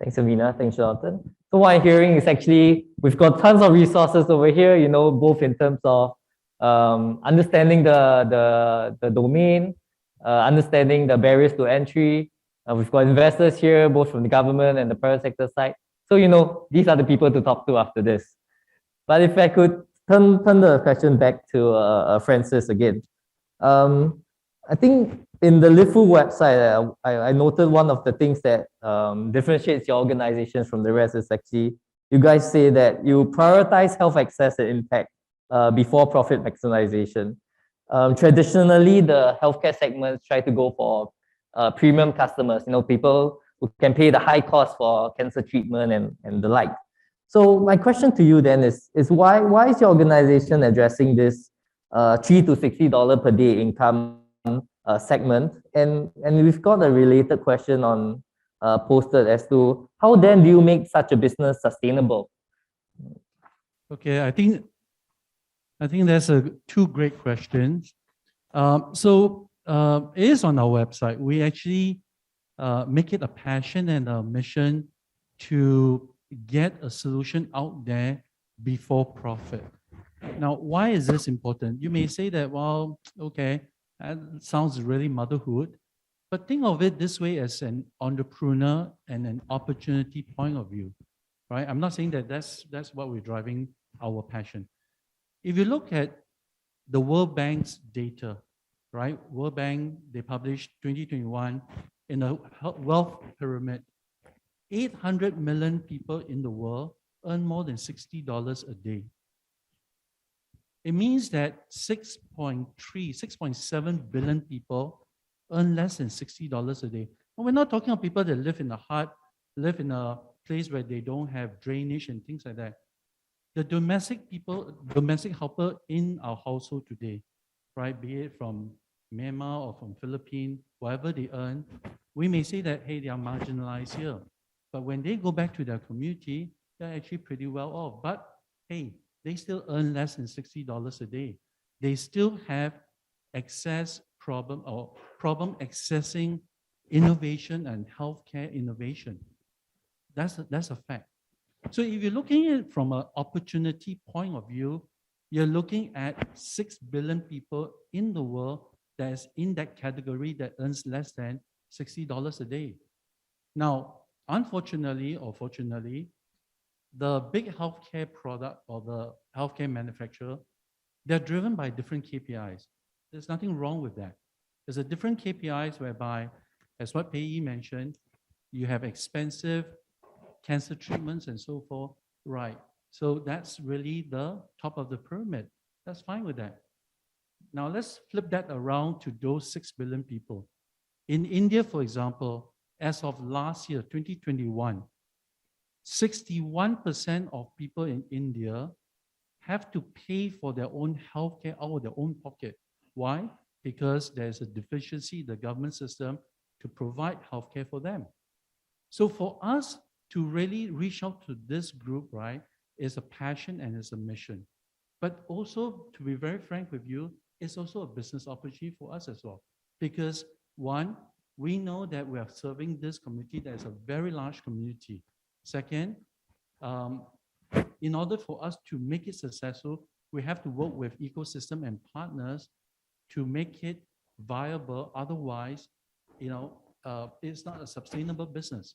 Speaker 4: Thanks, Amina. Thanks, Jonathan. So what I'm hearing is actually we've got tons of resources over here, both in terms of understanding the domain, understanding the barriers to entry. We've got investors here, both from the government and the private sector side. So, these are the people to talk to after this. But if I could turn the question back to Francis again. I think in the LIFU website, I noted one of the things that differentiates your organizations from the rest is actually, you guys say that you prioritize health access and impact before profit maximization. Traditionally, the healthcare segments try to go for premium customers, people who can pay the high cost for cancer treatment and the like. So my question to you then is why is your organization addressing this $3 to $60 per day income segment? And we've got a related question on posted as to how then do you make such a business sustainable?
Speaker 7: Okay, I think there's two great questions. It is on our website. We actually make it a passion and a mission to get a solution out there before profit. Now, why is this important? You may say that, well, okay, that sounds really motherhood, but think of it this way as an entrepreneur and an opportunity point of view, right? I'm not saying that that's what we're driving our passion. If you look at the World Bank's data, right? World Bank, they published 2021 in a wealth pyramid. 800 million people in the world earn more than $60 a day. It means that 6.7 billion people earn less than $60 a day. And we're not talking about people that live in a hut, live in a place where they don't have drainage and things like that. The domestic people, domestic helper in our household today, right, be it from Myanmar or from Philippines, whatever they earn, we may say that, hey, they are marginalized here. But when they go back to their community, they're actually pretty well off. But hey, they still earn less than $60 a day. They still have access problem or problem accessing innovation and healthcare innovation. That's a fact. So if you're looking at it from an opportunity point of view, you're looking at 6 billion people in the world that's in that category that earns less than $60 a day. Now, unfortunately or fortunately, the big healthcare product or the healthcare manufacturer, they're driven by different KPIs. There's nothing wrong with that. There's a different KPIs whereby, as what Pei Yi mentioned, you have expensive cancer treatments and so forth, right? So that's really the top of the pyramid. That's fine with that. Now let's flip that around to those 6 billion people. In India, for example, as of last year, 2021, 61% of people in India have to pay for their own healthcare out of their own pocket. Why? Because there's a deficiency in the government system to provide healthcare for them. So for us to really reach out to this group, right, is a passion and is a mission. But also, to be very frank with you, it's also a business opportunity for us as well. Because one, we know that we are serving this community that is a very large community. Second, in order for us to make it successful, we have to work with ecosystem and partners to make it viable. Otherwise, it's not a sustainable business.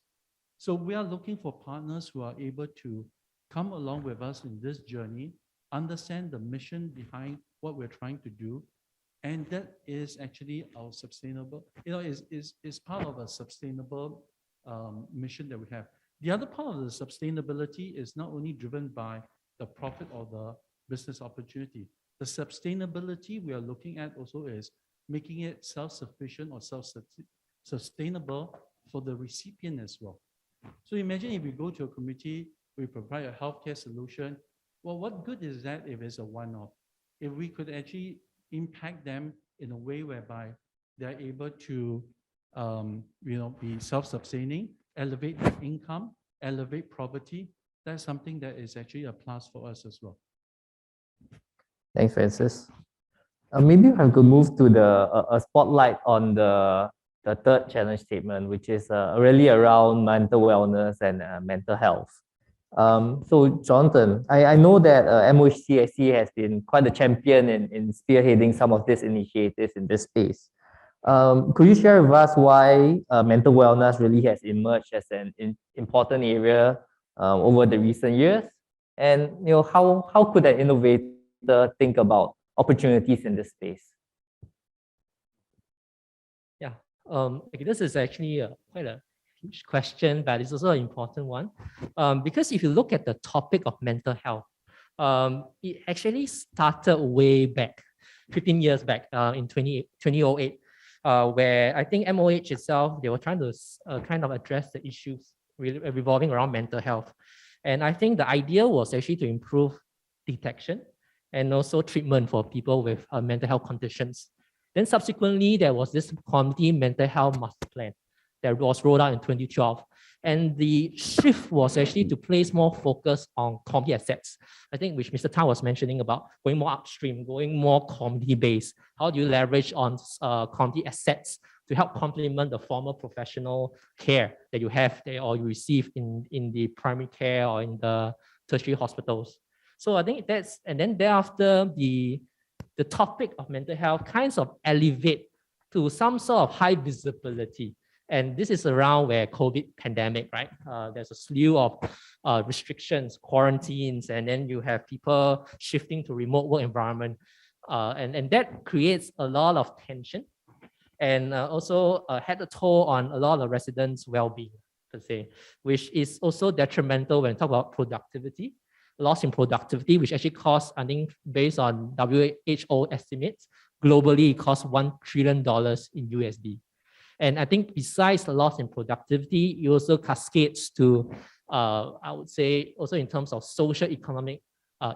Speaker 7: So we are looking for partners who are able to come along with us in this journey, understand the mission behind what we're trying to do, and that is actually our sustainable, is part of a sustainable mission that we have. The other part of the sustainability is not only driven by the profit or the business opportunity. The sustainability we are looking at also is making it self-sufficient or self-sustainable for the recipient as well. So imagine if we go to a community, we provide a healthcare solution. Well, what good is that if it's a one-off? If we could actually impact them in a way whereby they're able to, be self-sustaining, elevate their income, elevate poverty, that's something that is actually a plus for us as well.
Speaker 4: Thanks, Francis. Maybe I could move to a spotlight on the third challenge statement, which is really around mental wellness and mental health. So Jonathan, I know that MOHCSC has been quite a champion in spearheading some of these initiatives in this space. Could you share with us why mental wellness really has emerged as an important area over the recent years? And how could an innovator think about opportunities in this space?
Speaker 8: Yeah, this is actually quite a huge question, but it's also an important one. Because if you look at the topic of mental health, it actually started way back, 15 years back in 2008, where I think MOH itself, they were trying to kind of address the issues revolving around mental health. And I think the idea was actually to improve detection and also treatment for people with mental health conditions. Then subsequently, there was this community mental health master plan that was rolled out in 2012. And the shift was actually to place more focus on community assets. I think which Mr. Tan was mentioning about going more upstream, going more community-based. How do you leverage on community assets to help complement the formal professional care that you have there or you receive in the primary care or in the tertiary hospitals? So I think that's, and then thereafter, the topic of mental health kinds of elevate to some sort of high visibility. And this is around where COVID pandemic, right? There's a slew of restrictions, quarantines, and then you have people shifting to remote work environment. And that creates a lot of tension and also had a toll on a lot of residents' well-being, per se, which is also detrimental when we talk about productivity, loss in productivity, which actually costs, I think, based on WHO estimates, globally it costs $1 trillion in USD. And I think besides the loss in productivity, it also cascades to, I would say, also in terms of social economic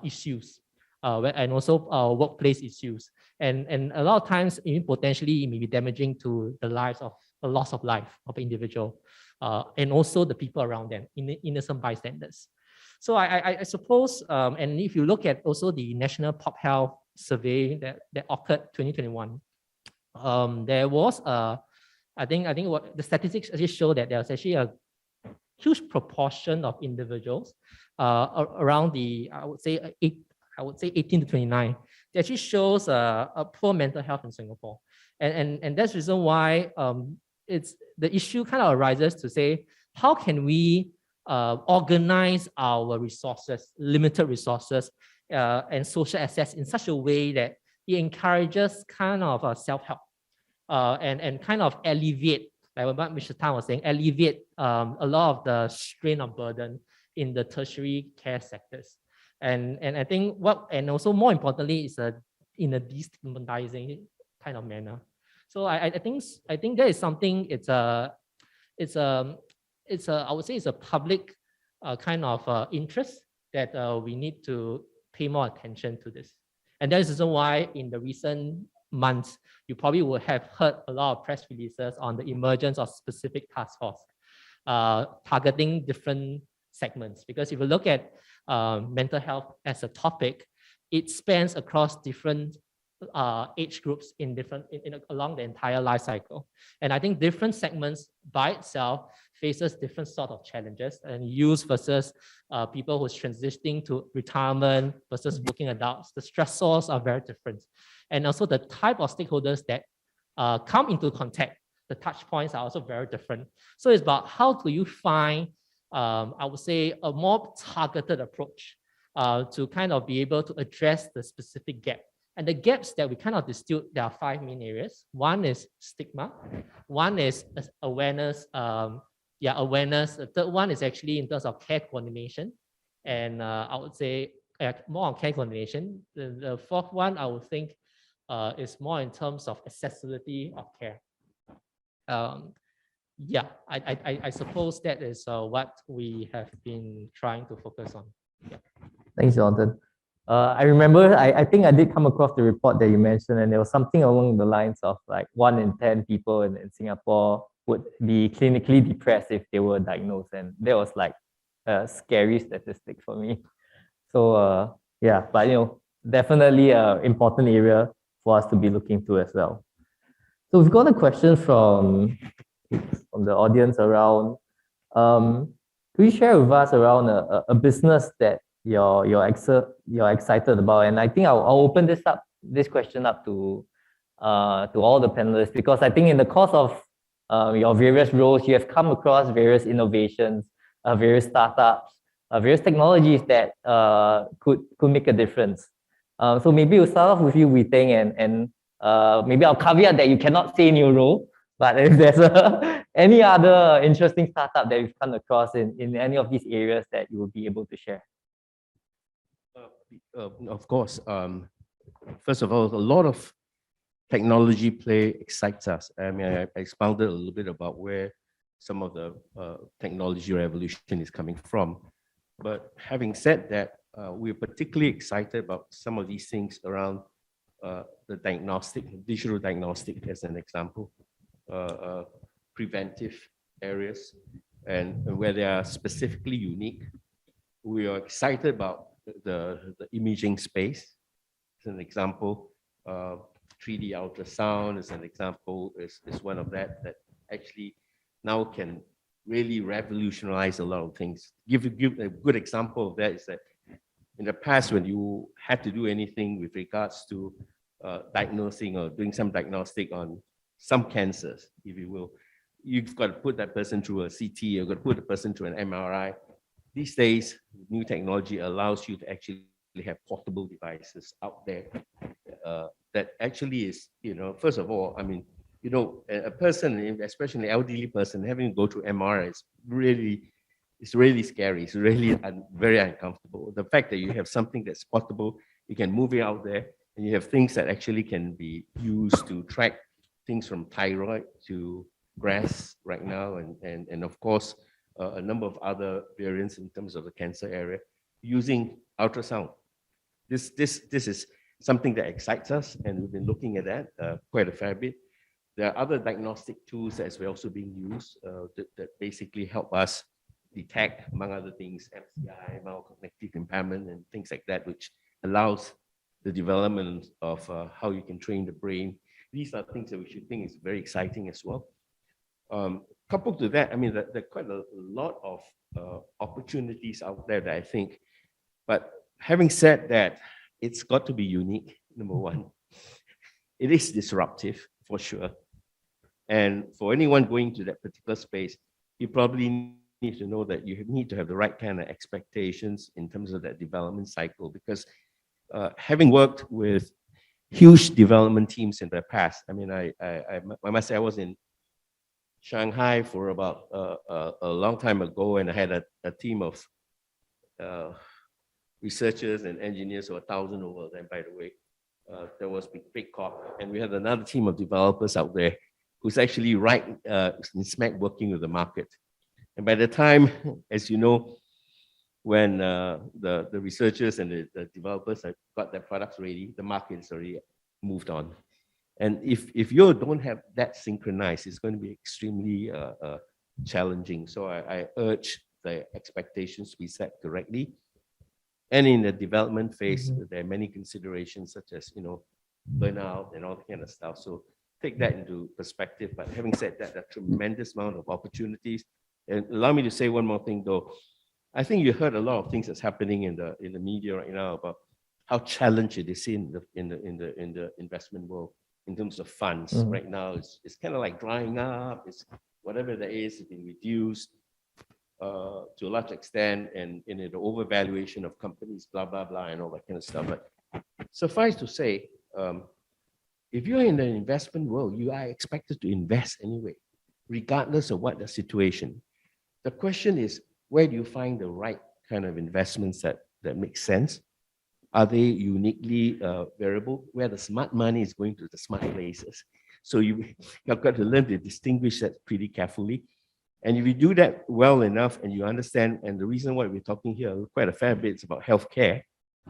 Speaker 8: issues, and also workplace issues. And a lot of times, even potentially, it may be damaging to the lives of a loss of life of an individual, and also the people around them, innocent bystanders. So I suppose, and if you look at also the National Pop Health Survey that occurred 2021, there was I think what the statistics actually show that there was actually a huge proportion of individuals around the, I would say 18 to 29. It actually shows a poor mental health in Singapore, and that's the reason why it's the issue kind of arises to say, how can we organize our resources, limited resources, and social assets in such a way that it encourages kind of self-help and kind of alleviate, like what Mr. Tan was saying, alleviate a lot of the strain of burden in the tertiary care sectors. And I think and also more importantly, is in a destigmatizing kind of manner. So I think that is something. I would say it's a public kind of interest that we need to pay more attention to this. And that is the reason why in the recent months, you probably would have heard a lot of press releases on the emergence of specific task force targeting different segments. Because if you look at mental health as a topic, it spans across different age groups along the entire life cycle. And I think different segments by itself faces different sort of challenges, and youth versus people who's transitioning to retirement versus working adults. The stressors are very different. And also the type of stakeholders that come into contact, the touch points are also very different. So it's about how do you find, I would say, a more targeted approach to kind of be able to address the specific gap. And the gaps that we kind of distilled, there are 5 main areas. One is stigma. One is awareness. Awareness. The third one is actually in terms of care coordination. And I would say more on care coordination. The fourth one, I would think, is more in terms of accessibility of care. I suppose that is what we have been trying to focus on. Yeah.
Speaker 4: Thanks, Jonathan. I remember, I think I did come across the report that you mentioned, and there was something along the lines of like 1 in 10 people in Singapore would be clinically depressed if they were diagnosed, and that was like a scary statistic for me. So but definitely an important area for us to be looking to as well. So we've got a question from the audience around. Could you share with us around a business that you're excited about? And I think I'll open this question up to all the panelists, because I think in the course of your various roles, you have come across various innovations, various startups, various technologies that could make a difference. So maybe we'll start off with you, Wee Teng, and maybe I'll caveat that you cannot say in your role, but if there's any other interesting startup that you've come across in any of these areas that you will be able to share.
Speaker 9: Of course. First of all, a lot of technology play excites us. I mean, I expounded a little bit about where some of the technology revolution is coming from. But having said that, we're particularly excited about some of these things around the digital diagnostic as an example, preventive areas, and where they are specifically unique. We are excited about the imaging space. As an example, 3D ultrasound as an example is one of that actually now can really revolutionize a lot of things. Give a good example of that is that in the past, when you had to do anything with regards to diagnosing or doing some diagnostic on some cancers, if you will, you've got to put that person through a CT, you've got to put the person through an MRI. these days, new technology allows you to actually have portable devices out there that actually is, first of all, I mean, a person, especially an elderly person, having to go through MR is really scary. It's really very uncomfortable. The fact that you have something that's portable, you can move it out there, and you have things that actually can be used to track things from thyroid to breast right now, and of course, a number of other variants in terms of the cancer area, using ultrasound. This is something that excites us, and we've been looking at that quite a fair bit. There are other diagnostic tools that's also being used that basically help us detect, among other things, MCI, cognitive impairment, and things like that, which allows the development of how you can train the brain. These are things that we should think is very exciting as well. Coupled to that, I mean, there are quite a lot of opportunities out there that I think, but having said that, it's got to be unique, number one. It is disruptive, for sure. And for anyone going to that particular space, you probably need to know that you need to have the right kind of expectations in terms of that development cycle, because having worked with huge development teams in the past, I mean, I must say I was in Shanghai for about a long time ago, and I had a team of researchers and engineers, so 1,000 over there, by the way. There was big corp, and we had another team of developers out there who's actually right in smack working with the market. And by the time, as you know, when the researchers and the developers have got their products ready, the market is already moved on. And if you don't have that synchronized, it's going to be extremely challenging. So I urge the expectations to be set correctly. And in the development phase, there are many considerations such as, burnout and all that kind of stuff. So take that into perspective. But having said that, there are tremendous amount of opportunities. And allow me to say one more thing, though. I think you heard a lot of things that's happening in the media right now about how challenged it is in the investment world in terms of funds. Right now, it's kind of like drying up. It's whatever there is has been reduced to a large extent, and in the overvaluation of companies, blah blah blah, and all that kind of stuff. But suffice to say, if you're in the investment world, you are expected to invest anyway, regardless of what the situation. The question is, where do you find the right kind of investments that make sense? Are they uniquely variable? Where the smart money is going to the smart places. So you've got to learn to distinguish that pretty carefully. And if you do that well enough and you understand, and the reason why we're talking here quite a fair bit is about healthcare.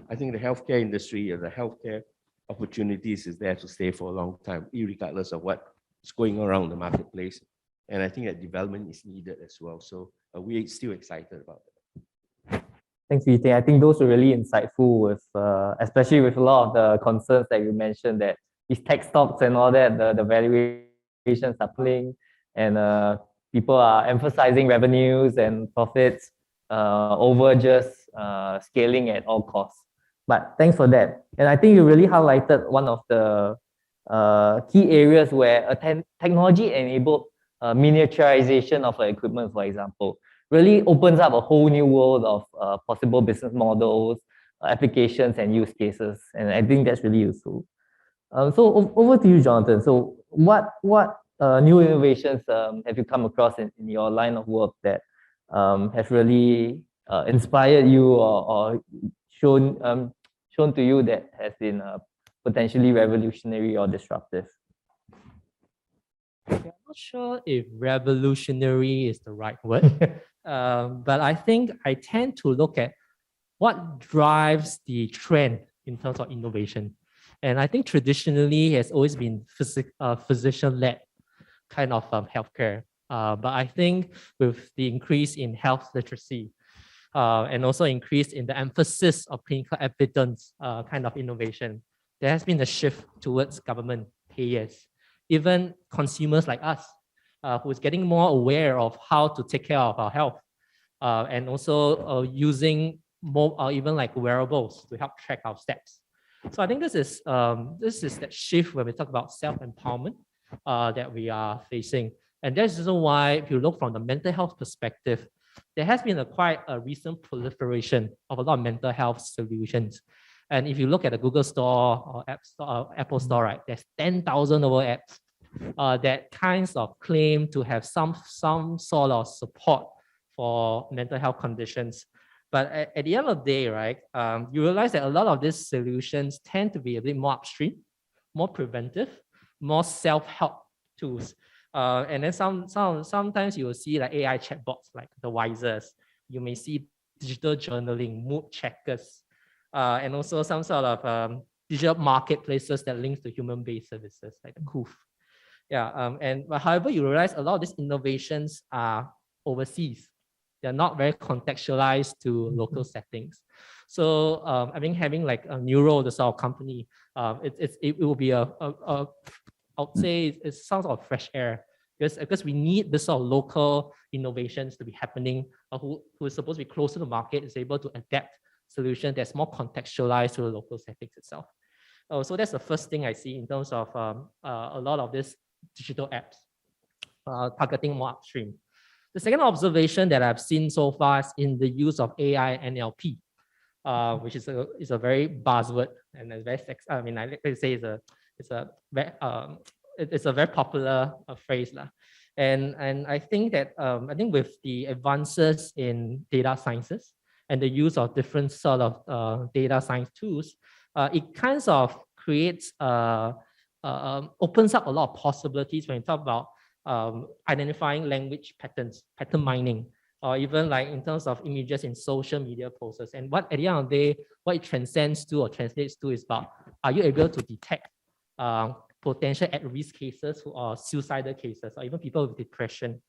Speaker 9: I think the healthcare industry or the healthcare opportunities is there to stay for a long time, irregardless of what's going around the marketplace. And I think that development is needed as well. So we're still excited about it.
Speaker 4: Thanks, Vijay. I think those were really insightful, with especially with a lot of the concerns that you mentioned, that these tech stocks and all that, the valuations are pulling, and people are emphasizing revenues and profits over just scaling at all costs. But thanks for that. And I think you really highlighted one of the key areas where a technology-enabled miniaturization of equipment, for example, really opens up a whole new world of possible business models, applications, and use cases. And I think that's really useful. So over to you, Jonathan. So what new innovations have you come across in your line of work that have really inspired you or shown to you that has been potentially revolutionary or disruptive?
Speaker 8: I'm not sure if revolutionary is the right word, but I think I tend to look at what drives the trend in terms of innovation. And I think traditionally has always been physician-led kind of healthcare. But I think with the increase in health literacy and also increase in the emphasis of clinical evidence kind of innovation, there has been a shift towards government payers, even consumers like us, who's getting more aware of how to take care of our health, and also using more even like wearables to help track our steps. So I think this is that shift when we talk about self-empowerment that we are facing. And that's also why if you look from the mental health perspective, there has been quite a recent proliferation of a lot of mental health solutions. And if you look at the Google Store or App Store, Apple Store, right, there's 10,000 over apps that kinds of claim to have some sort of support for mental health conditions. But at the end of the day, right, you realize that a lot of these solutions tend to be a bit more upstream, more preventive, more self-help tools. And then sometimes you will see like AI chatbots like the Wisers. You may see digital journaling, mood checkers, and also some sort of digital marketplaces that links to human-based services like the Koof. Yeah, but however, you realize a lot of these innovations are overseas. They're not very contextualized to local settings. So I think having like a Neuro, the sort of company, it will be I would say it's some sort of fresh air, because we need this sort of local innovations to be happening, who is supposed to be closer to the market, is able to adapt solution that's more contextualized to the local settings itself. So that's the first thing I see in terms of a lot of these digital apps targeting more upstream. The second observation that I've seen so far is in the use of AI and NLP, which is a very buzzword and a very I mean, I like to say it's a very popular phrase lah. And I think that with the advances in data sciences and the use of different sort of data science tools, it kind of creates opens up a lot of possibilities when you talk about identifying language patterns, pattern mining, or even like in terms of images in social media posts. And what at the end of the day, what it transcends to or translates to is about, are you able to detect potential at-risk cases or suicidal cases, or even people with depression?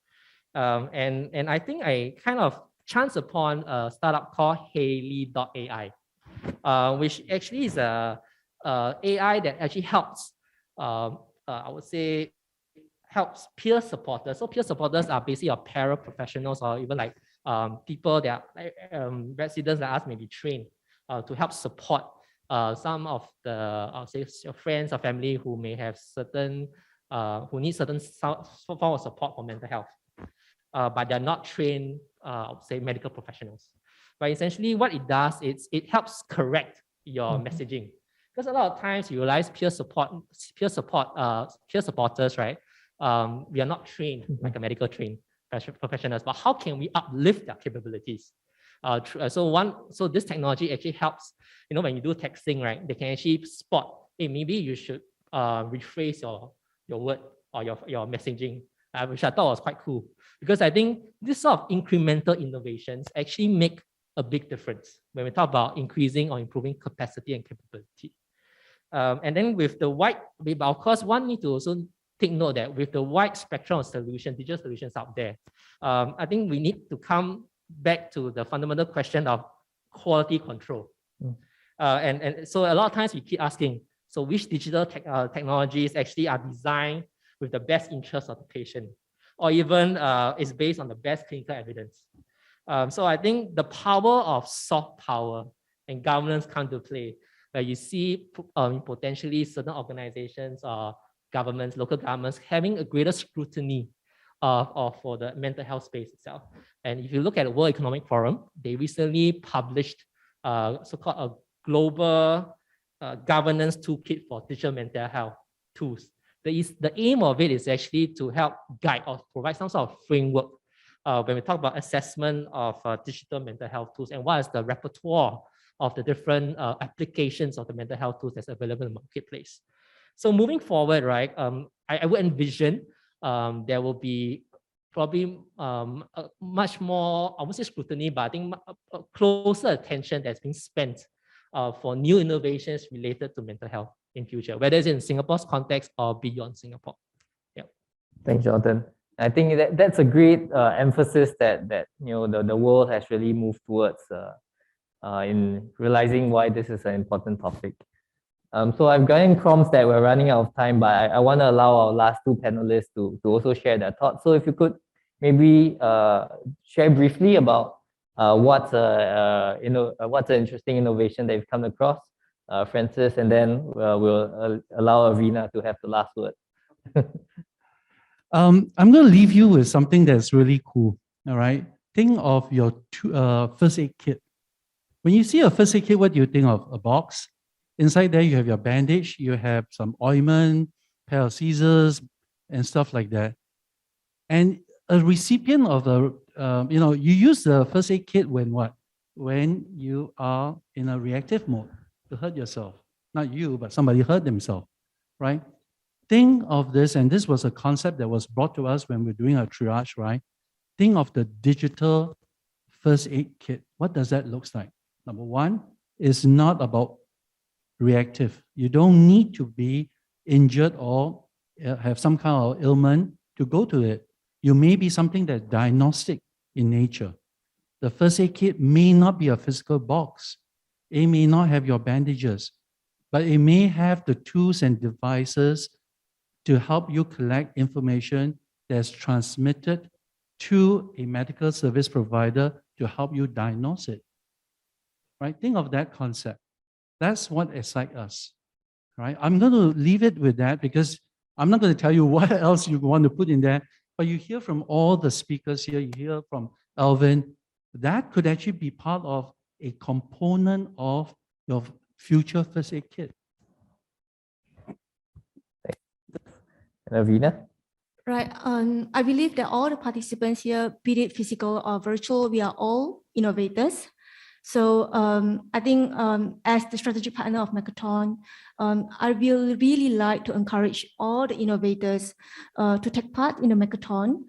Speaker 8: And I think I kind of chanced upon a startup called Haley.ai, which actually is a AI that actually helps, I would say, helps peer supporters. So peer supporters are basically your paraprofessionals, or even like people that residents like us may be trained to help support some of the, I'll say, your friends or family who may have certain, who need certain form of support for mental health, but they're not trained, I would say, medical professionals. But essentially what it does is it helps correct your messaging. Because a lot of times you realize peer supporters, right? We are not trained like a medical trained professionals, but how can we uplift their capabilities? So this technology actually helps, you know, when you do texting, right? They can actually spot, hey, maybe you should rephrase your word or your messaging, which I thought was quite cool. Because I think this sort of incremental innovations actually make a big difference when we talk about increasing or improving capacity and capability. And then with the but of course, one need to also take note that with the wide spectrum of solutions, digital solutions out there, I think we need to come back to the fundamental question of quality control. And so a lot of times we keep asking, so which digital technologies actually are designed with the best interest of the patient, or even is based on the best clinical evidence? So I think the power of soft power and governance come to play, where you see potentially certain organizations or governments, local governments, having a greater scrutiny for the mental health space itself. And if you look at the World Economic Forum, they recently published so-called a global governance toolkit for digital mental health tools. The aim of it is actually to help guide or provide some sort of framework when we talk about assessment of digital mental health tools, and what is the repertoire of the different applications of the mental health tools that's available in the marketplace. So moving forward, right, I would envision there will be probably much more, I won't say scrutiny, but I think a closer attention that's being spent for new innovations related to mental health in future, whether it's in Singapore's context or beyond Singapore. Yeah.
Speaker 4: Thanks, Jonathan. I think that's a great emphasis that you know the world has really moved towards in realizing why this is an important topic. So I'm getting prompts that we're running out of time, but I want to allow our last two panelists to also share their thoughts. So if you could maybe share briefly about what's an interesting innovation that you've come across, Francis, and then we'll allow Arvina to have the last word.
Speaker 7: I'm going to leave you with something that's really cool. All right. think of your first aid kit. When you see a first aid kit, what do you think of? A box. Inside there, you have your bandage, you have some ointment, pair of scissors, and stuff like that. And a recipient of the, you use the first aid kit when what? When you are in a reactive mode to hurt yourself. Not you, but somebody hurt themselves, right? Think of this, and this was a concept that was brought to us when we're doing a triage, right? Think of the digital first aid kit. What does that look like? Number one, it's not about reactive. You don't need to be injured or have some kind of ailment to go to it. You may be something that's diagnostic in nature. The first aid kit may not be a physical box. It may not have your bandages, but it may have the tools and devices to help you collect information that's transmitted to a medical service provider to help you diagnose it. Right? Think of that concept. That's what excites us. Right? I'm going to leave it with that because I'm not going to tell you what else you want to put in there, but you hear from all the speakers here, you hear from Alvin, that could actually be part of a component of your future first aid kit.
Speaker 4: Ravina?
Speaker 6: Right. I believe that all the participants here, be it physical or virtual, we are all innovators. So I think as the strategic partner of Makeathon, I will really like to encourage all the innovators to take part in the Makeathon.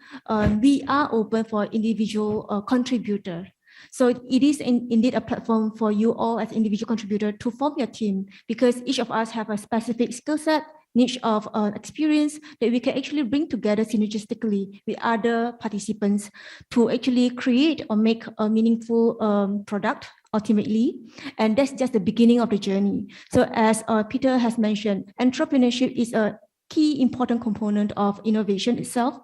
Speaker 6: We are open for individual contributor. So it is indeed a platform for you all as individual contributor to form your team, because each of us have a specific skill set, niche of experience that we can actually bring together synergistically with other participants to actually create or make a meaningful product ultimately. And that's just the beginning of the journey. So as Peter has mentioned, entrepreneurship is a key important component of innovation itself.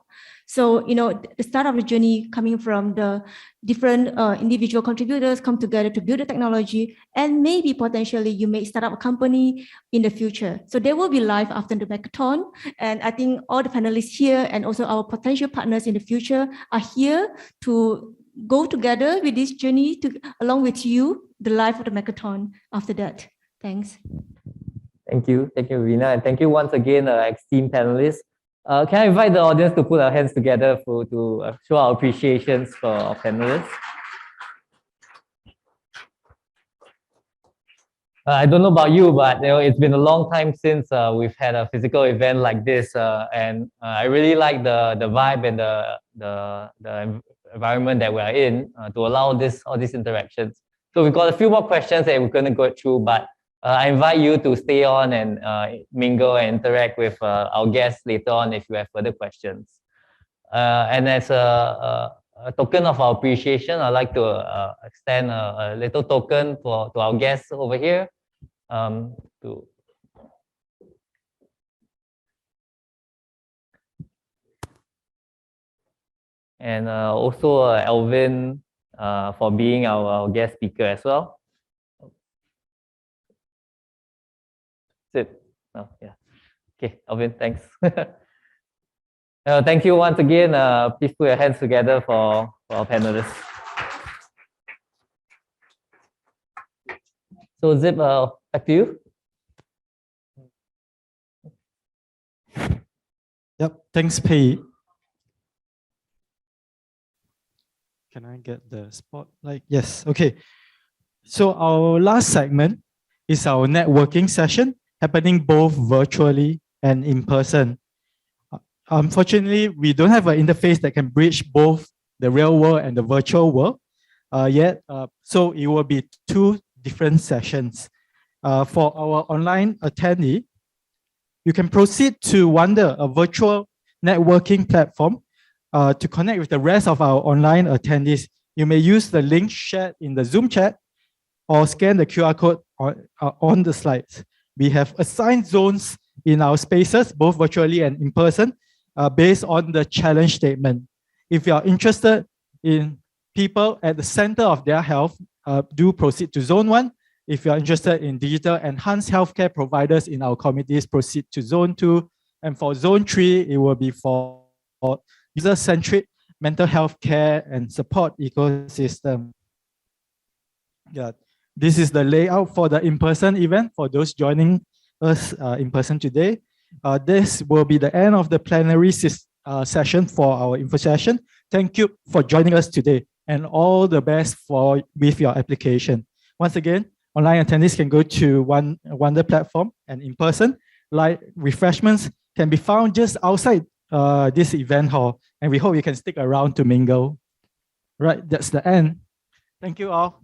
Speaker 6: So, the start of the journey coming from the different individual contributors come together to build the technology, and maybe potentially you may start up a company in the future. So there will be life after the Makeathon. And I think all the panelists here and also our potential partners in the future are here to go together with this journey along with you, the life of the Makeathon after that. Thanks.
Speaker 4: Thank you, Ravina, and thank you once again, esteemed panelists. Can I invite the audience to put our hands together to show our appreciations for our panelists? I don't know about you, but it's been a long time since we've had a physical event like this, and I really like the vibe and the environment that we are in to allow all these interactions. So we've got a few more questions that we're going to go through, but I invite you to stay on and mingle and interact with our guests later on if you have further questions. And as a token of our appreciation, I'd like to extend a little token to our guests over here. And also Alvin for being our guest speaker as well. Oh, yeah. Okay, Alvin, thanks. Thank you once again. Please put your hands together for our panelists. So Zip, back to you.
Speaker 1: Yep, thanks, Pei. Can I get the spotlight? Yes, okay. So our last segment is our networking session, happening both virtually and in person. Unfortunately, we don't have an interface that can bridge both the real world and the virtual world yet. So it will be two different sessions. For our online attendee, you can proceed to Wonder, a virtual networking platform to connect with the rest of our online attendees. You may use the link shared in the Zoom chat or scan the QR code on the slides. We have assigned zones in our spaces, both virtually and in person, based on the challenge statement. If you are interested in people at the center of their health, do proceed to Zone 1. If you are interested in digital enhanced healthcare providers in our committees, proceed to Zone 2. And for Zone 3, it will be for user-centric mental health care and support ecosystem. Yeah, this is the layout for the in-person event for those joining us in person today. This will be the end of the plenary session for our info session. Thank you for joining us today and all the best with your application. Once again, online attendees can go to Wonder platform, and in person, like refreshments can be found just outside this event hall, and we hope you can stick around to mingle. Right, that's the end. Thank you all.